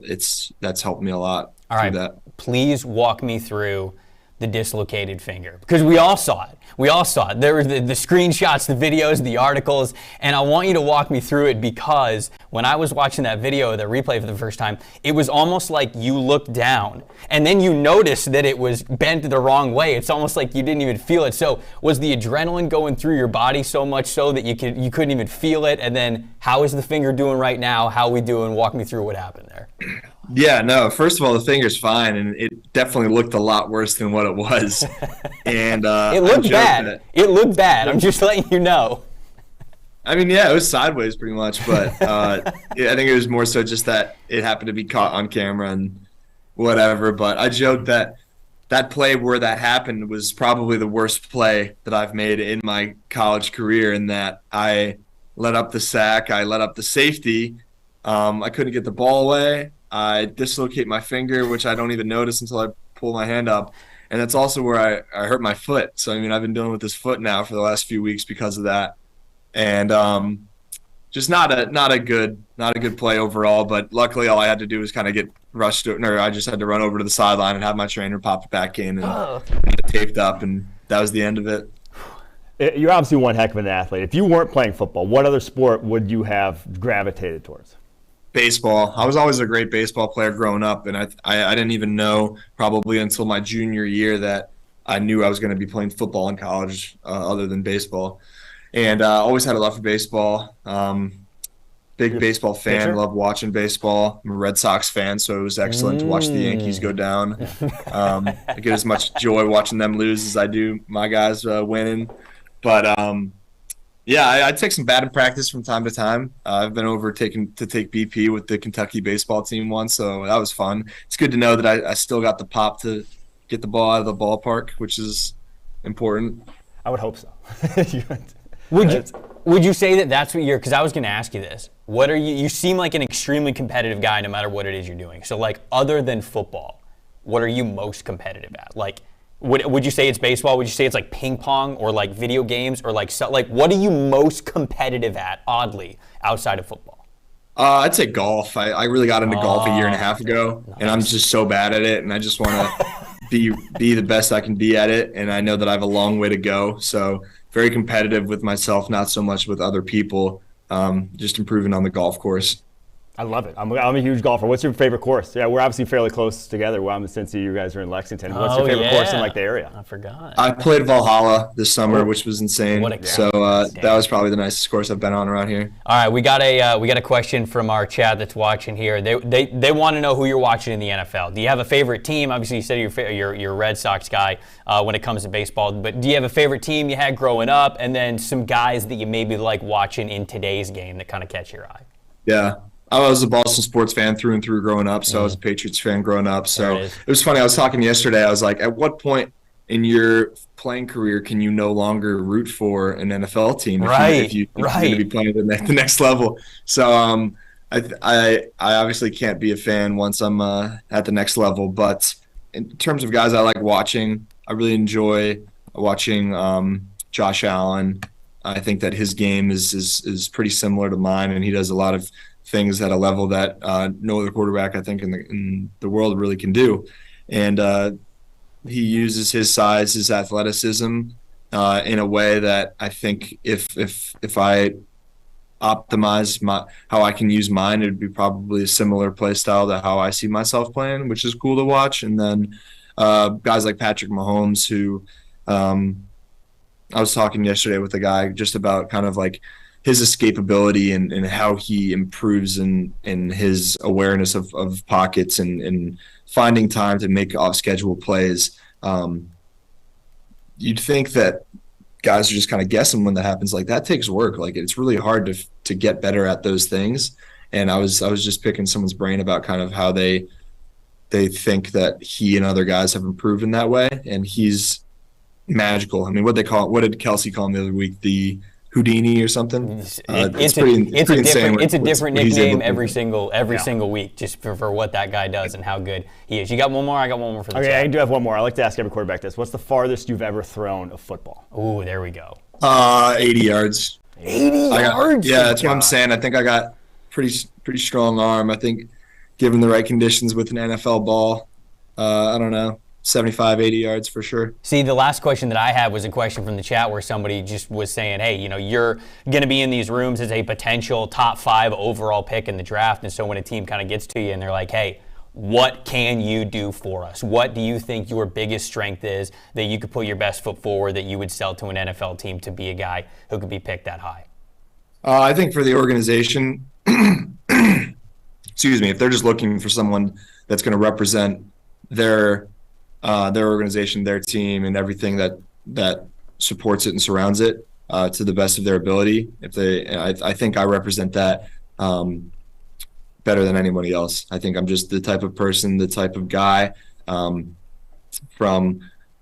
S9: that's helped me a lot.
S5: All right,
S9: that.
S5: Please walk me through the dislocated finger, because we all saw it. There were the screenshots, the videos, the articles, and I want you to walk me through it, because when I was watching that video, the replay for the first time, it was almost like you looked down and then you noticed that it was bent the wrong way. It's almost like you didn't even feel it. So was the adrenaline going through your body so much so that you couldn't even feel it? And then how is the finger doing right now? How are we doing? Walk me through what happened there.
S9: Yeah, no, first of all, the finger's fine, and it definitely looked a lot worse than what it was. And
S5: it looked bad. It looked bad. I'm just letting you know.
S9: I mean, yeah, it was sideways pretty much, but I think it was more so just that it happened to be caught on camera and whatever. But I joked that play where that happened was probably the worst play that I've made in my college career, in that I let up the sack, I let up the safety, I couldn't get the ball away. I dislocate my finger, which I don't even notice until I pull my hand up. And that's also where I hurt my foot. So, I mean, I've been dealing with this foot now for the last few weeks because of that. And just not a good play overall. But luckily, all I had to do was kind of get rushed, or I just had to run over to the sideline and have my trainer pop it back in and get it taped up. And that was the end of it.
S6: You're obviously one heck of an athlete. If you weren't playing football, what other sport would you have gravitated towards?
S9: Baseball. I was always a great baseball player growing up, and I didn't even know probably until my junior year that I knew I was going to be playing football in college other than baseball. and always had a love for baseball. Big baseball fan,
S6: pitcher?
S9: love watching baseball. I'm a Red Sox fan, so it was excellent to watch the Yankees go down. I get as much joy watching them lose as I do my guys winning. But yeah, I take some batting practice from time to time. I've been over to take BP with the Kentucky baseball team once, so that was fun. It's good to know that I still got the pop to get the ball out of the ballpark, which is important.
S6: I would hope so.
S5: Would you say that that's what you're? Because I was going to ask you this. What are you? You seem like an extremely competitive guy, no matter what it is you're doing. So, like, other than football, what are you most competitive at? Like, would you say it's baseball? Would you say it's like ping pong or like video games or like what are you most competitive at? Oddly, outside of football.
S9: I'd say golf. I really got into golf a year and a half ago, and I'm just so bad at it, and I just want to be the best I can be at it, and I know that I have a long way to go. So very competitive with myself, not so much with other people. Just improving on the golf course.
S6: I love it. I'm a huge golfer. What's your favorite course? Yeah, we're obviously fairly close together. Well, I'm in Cincy. You guys are in Lexington. What's your favorite course in like the area?
S5: I forgot.
S9: I played Valhalla this summer, which was insane.
S5: What a
S9: so that was probably the nicest course I've been on around here.
S5: All right, we got a question from our chat that's watching here. They want to know who you're watching in the NFL. Do you have a favorite team? Obviously, you said you're a Red Sox guy when it comes to baseball. But do you have a favorite team you had growing up, and then some guys that you maybe like watching in today's game that kind of catch your eye?
S9: Yeah. I was a Boston sports fan through and through growing up, so I was a Patriots fan growing up. So it was funny. I was talking yesterday. I was like, at what point in your playing career can you no longer root for an NFL team if you're going to be playing at the next level? So I obviously can't be a fan once I'm at the next level. But in terms of guys I like watching, I really enjoy watching Josh Allen. I think that his game is pretty similar to mine, and he does a lot of things at a level that no other quarterback I think in the world really can do. And he uses his size, his athleticism in a way that I think if I optimize how I can use mine, it would be probably a similar play style to how I see myself playing, which is cool to watch. And then guys like Patrick Mahomes, who I was talking yesterday with a guy just about kind of like his escapability and how he improves in his awareness of pockets and finding time to make off-schedule plays. You'd think that guys are just kind of guessing when that happens. Like, that takes work. Like, it's really hard to get better at those things. And I was just picking someone's brain about kind of how they think that he and other guys have improved in that way. And he's magical. I mean, what did Kelsey call him the other week? The Houdini or something. It's
S5: a different nickname every single week, just for what that guy does and how good he is. You got one more? I got one more for the chat.
S6: I do have one more. I like to ask every quarterback this. What's the farthest you've ever thrown a football?
S5: Ooh, there we go.
S9: 80 yards.
S5: 80 yards?
S9: Yeah, that's what I'm saying. I think I got pretty strong arm. I think given the right conditions with an NFL ball, I don't know, 75, 80 yards for sure.
S5: See, the last question that I had was a question from the chat where somebody just was saying, hey, you're going to be in these rooms as a potential top 5 overall pick in the draft. And so when a team kind of gets to you and they're like, hey, what can you do for us? What do you think your biggest strength is that you could put your best foot forward that you would sell to an NFL team to be a guy who could be picked that high?
S9: I think for the organization, excuse me, if they're just looking for someone that's going to represent their organization, their team, and everything that supports it and surrounds it to the best of their ability. I think I represent that better than anybody else. I think I'm just the type of person, the type of guy from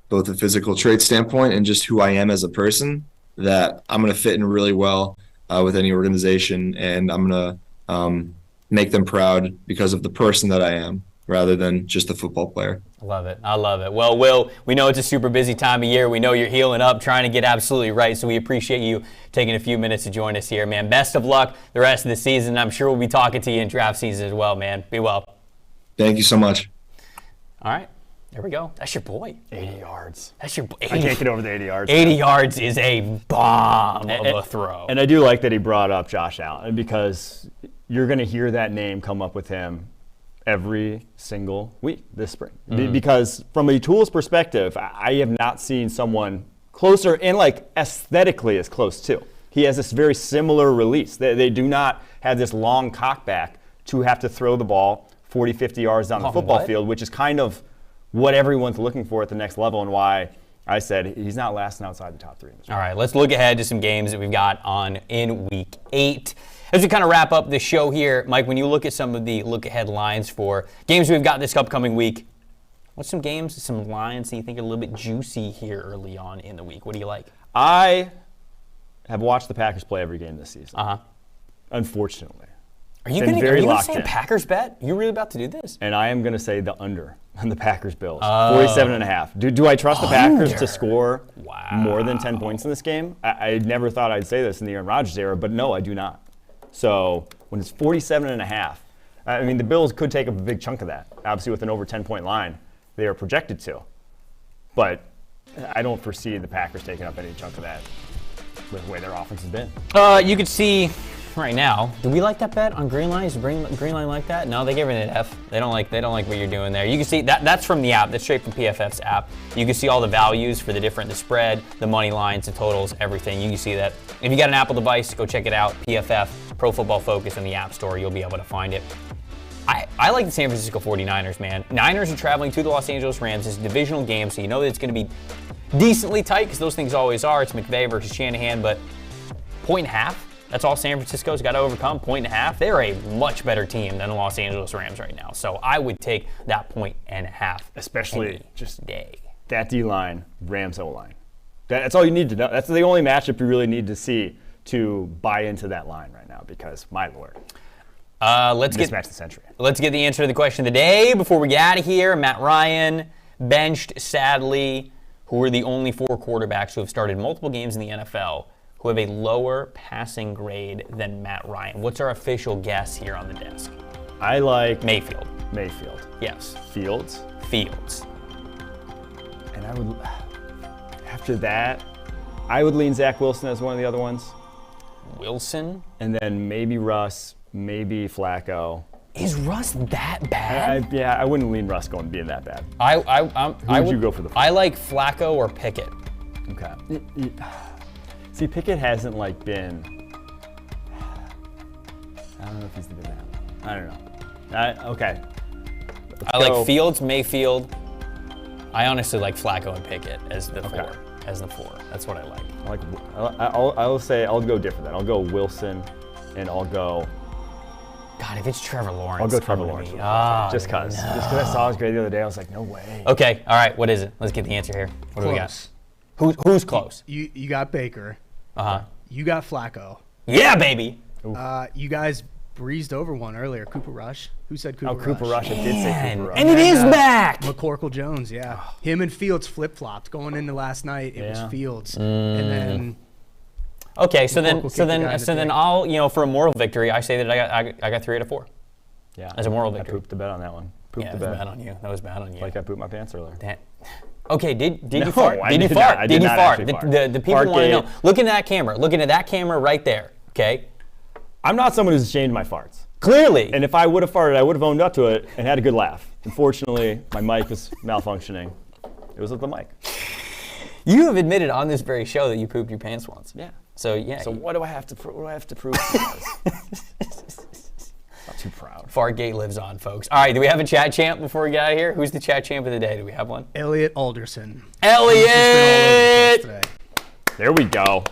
S9: both a physical trait standpoint and just who I am as a person that I'm going to fit in really well with any organization, and I'm going to make them proud because of the person that I am, rather than just a football player.
S5: I love it. Well, Will, we know it's a super busy time of year. We know you're healing up, trying to get absolutely right, so we appreciate you taking a few minutes to join us here, man. Best of luck the rest of the season. I'm sure we'll be talking to you in draft season as well, man. Be well.
S9: Thank you so much.
S5: All right. There we go. That's your boy.
S6: 80 yards.
S5: That's your boy.
S6: I can't get over the 80 yards.
S5: 80 yards is a bomb of a throw.
S6: And I do like that he brought up Josh Allen, because you're going to hear that name come up with him every single week this spring. Because from a tools perspective, I have not seen someone closer and like aesthetically as close to. He has this very similar release. They do not have this long cockback to have to throw the ball 40, 50 yards down the football field, which is kind of what everyone's looking for at the next level and why I said he's not lasting outside the top 3.
S5: All right, let's look ahead to some games that we've got on in Week 8. As we kind of wrap up the show here, Mike, when you look at some of the look-ahead lines for games we've got this upcoming week, what's some games, some lines that you think are a little bit juicy here early on in the week? What do you like?
S6: I have watched the Packers play every game this season. Unfortunately.
S5: Are you going to say a Packers bet? You're really about to do this?
S6: And I am going to say the under on the Packers-Bills. 47.5. Do I trust the Packers to score more than 10 points in this game? I never thought I'd say this in the Aaron Rodgers era, but no, I do not. So when it's 47.5, I mean, the Bills could take a big chunk of that. Obviously, with an over 10-point line, they are projected to. But I don't foresee the Packers taking up any chunk of that with the way their offense has been.
S5: You could see right now. Do we like that bet on Green Line? Is Green Line like that? No, they give it an F. They don't like what you're doing there. You can see that's from the app. That's straight from PFF's app. You can see all the values for the spread, the money lines, the totals, everything. You can see that. If you got an Apple device, go check it out. PFF, Pro Football Focus in the App Store. You'll be able to find it. I like the San Francisco 49ers, man. Niners are traveling to the Los Angeles Rams. It's a divisional game, so you know that it's going to be decently tight because those things always are. It's McVay versus Shanahan, but 1.5. That's all San Francisco's got to overcome, 1.5. They're a much better team than the Los Angeles Rams right now. So I would take that 1.5.
S6: Especially just that D-line, Rams O-line. That's all you need to know. That's the only matchup you really need to see to buy into that line right now because, my Lord.
S5: Let's get the answer to the question of the day before we get out of here. Matt Ryan, benched, sadly. Who are the only 4 quarterbacks who have started multiple games in the NFL who have a lower passing grade than Matt Ryan? What's our official guess here on the desk?
S6: I like
S5: Mayfield.
S6: Yes. Fields. And I would, after that, I would lean Zach Wilson as one of the other ones.
S5: Wilson?
S6: And then maybe Russ, maybe Flacco.
S5: Is Russ that bad?
S6: I wouldn't lean Russ going being that bad.
S5: Who
S6: would you go for the?
S5: I like Flacco or Pickett.
S6: Okay. See, Pickett hasn't been. I don't know if he's been that. I don't know. Okay.
S5: I like Fields, Mayfield. I honestly like Flacco and Pickett as the 4. As the 4. That's what I like.
S6: I'll go different then. I'll go Wilson, and I'll go.
S5: God, if it's Trevor Lawrence.
S6: I'll go Trevor Lawrence. Just because. Just because I saw his grade the other day, I was like, no way.
S5: Okay, all right, what is it? Let's get the answer here. What do we got? Who's close?
S7: You got Baker. You got Flacco.
S5: Yeah, baby.
S7: You guys breezed over one earlier. Cooper Rush. Who said Cooper Rush?
S6: Cooper Rush. I did say Cooper Rush.
S5: And it is back.
S7: McCorkle Jones, yeah. Him and Fields flip-flopped. Going into last night, it was Fields. And then...
S5: Okay, so then I'll, for a moral victory, I say that I got 3 out of 4.
S6: Yeah.
S5: As a moral victory.
S6: I pooped the bet on that one.
S5: That was bad on you. That was bad on you.
S6: Like I pooped my pants earlier.
S5: Okay, did you fart? Did you fart? Did you fart? The people want to know. Look into that camera. Look into that camera right there, okay?
S6: I'm not someone who's ashamed of my farts.
S5: Clearly.
S6: And if I would have farted, I would have owned up to it and had a good laugh. Unfortunately, my mic was malfunctioning. It was with the mic.
S5: You have admitted on this very show that you pooped your pants once.
S6: Yeah.
S5: So yeah.
S6: So what do I have to prove? Not too proud.
S5: Fartgate lives on, folks. All right, do we have a chat champ before we get out of here? Who's the chat champ of the day? Do we have one?
S7: Elliot Alderson.
S5: Elliot!
S6: There we go.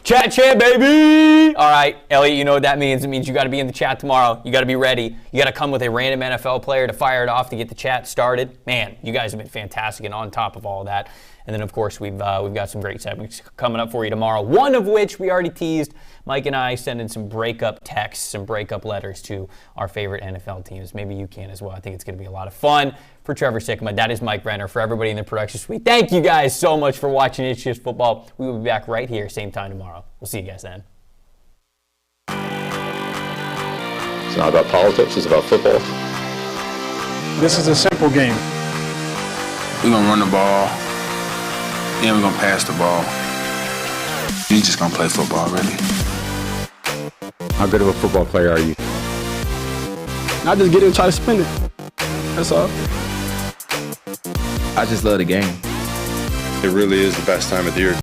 S5: Chat champ, baby! All right, Elliot, you know what that means. It means you got to be in the chat tomorrow. You got to be ready. You got to come with a random NFL player to fire it off to get the chat started. Man, you guys have been fantastic and on top of all of that. And then, of course, we've got some great segments coming up for you tomorrow, one of which we already teased. Mike and I sending some breakup texts, some breakup letters to our favorite NFL teams. Maybe you can as well. I think it's going to be a lot of fun. For Trevor Sikkema, that is Mike Renner. For everybody in the production suite, thank you guys so much for watching It's Just Football. We will be back right here, same time tomorrow. We'll see you guys then.
S1: It's not about politics, it's about football.
S10: This is a simple game.
S3: We're going to run the ball, and we're going to pass the ball. We're just going to play football, really.
S4: How good of a football player are you?
S10: I just get in and try to spin it. That's all.
S11: I just love the game.
S1: It really is the best time of the year.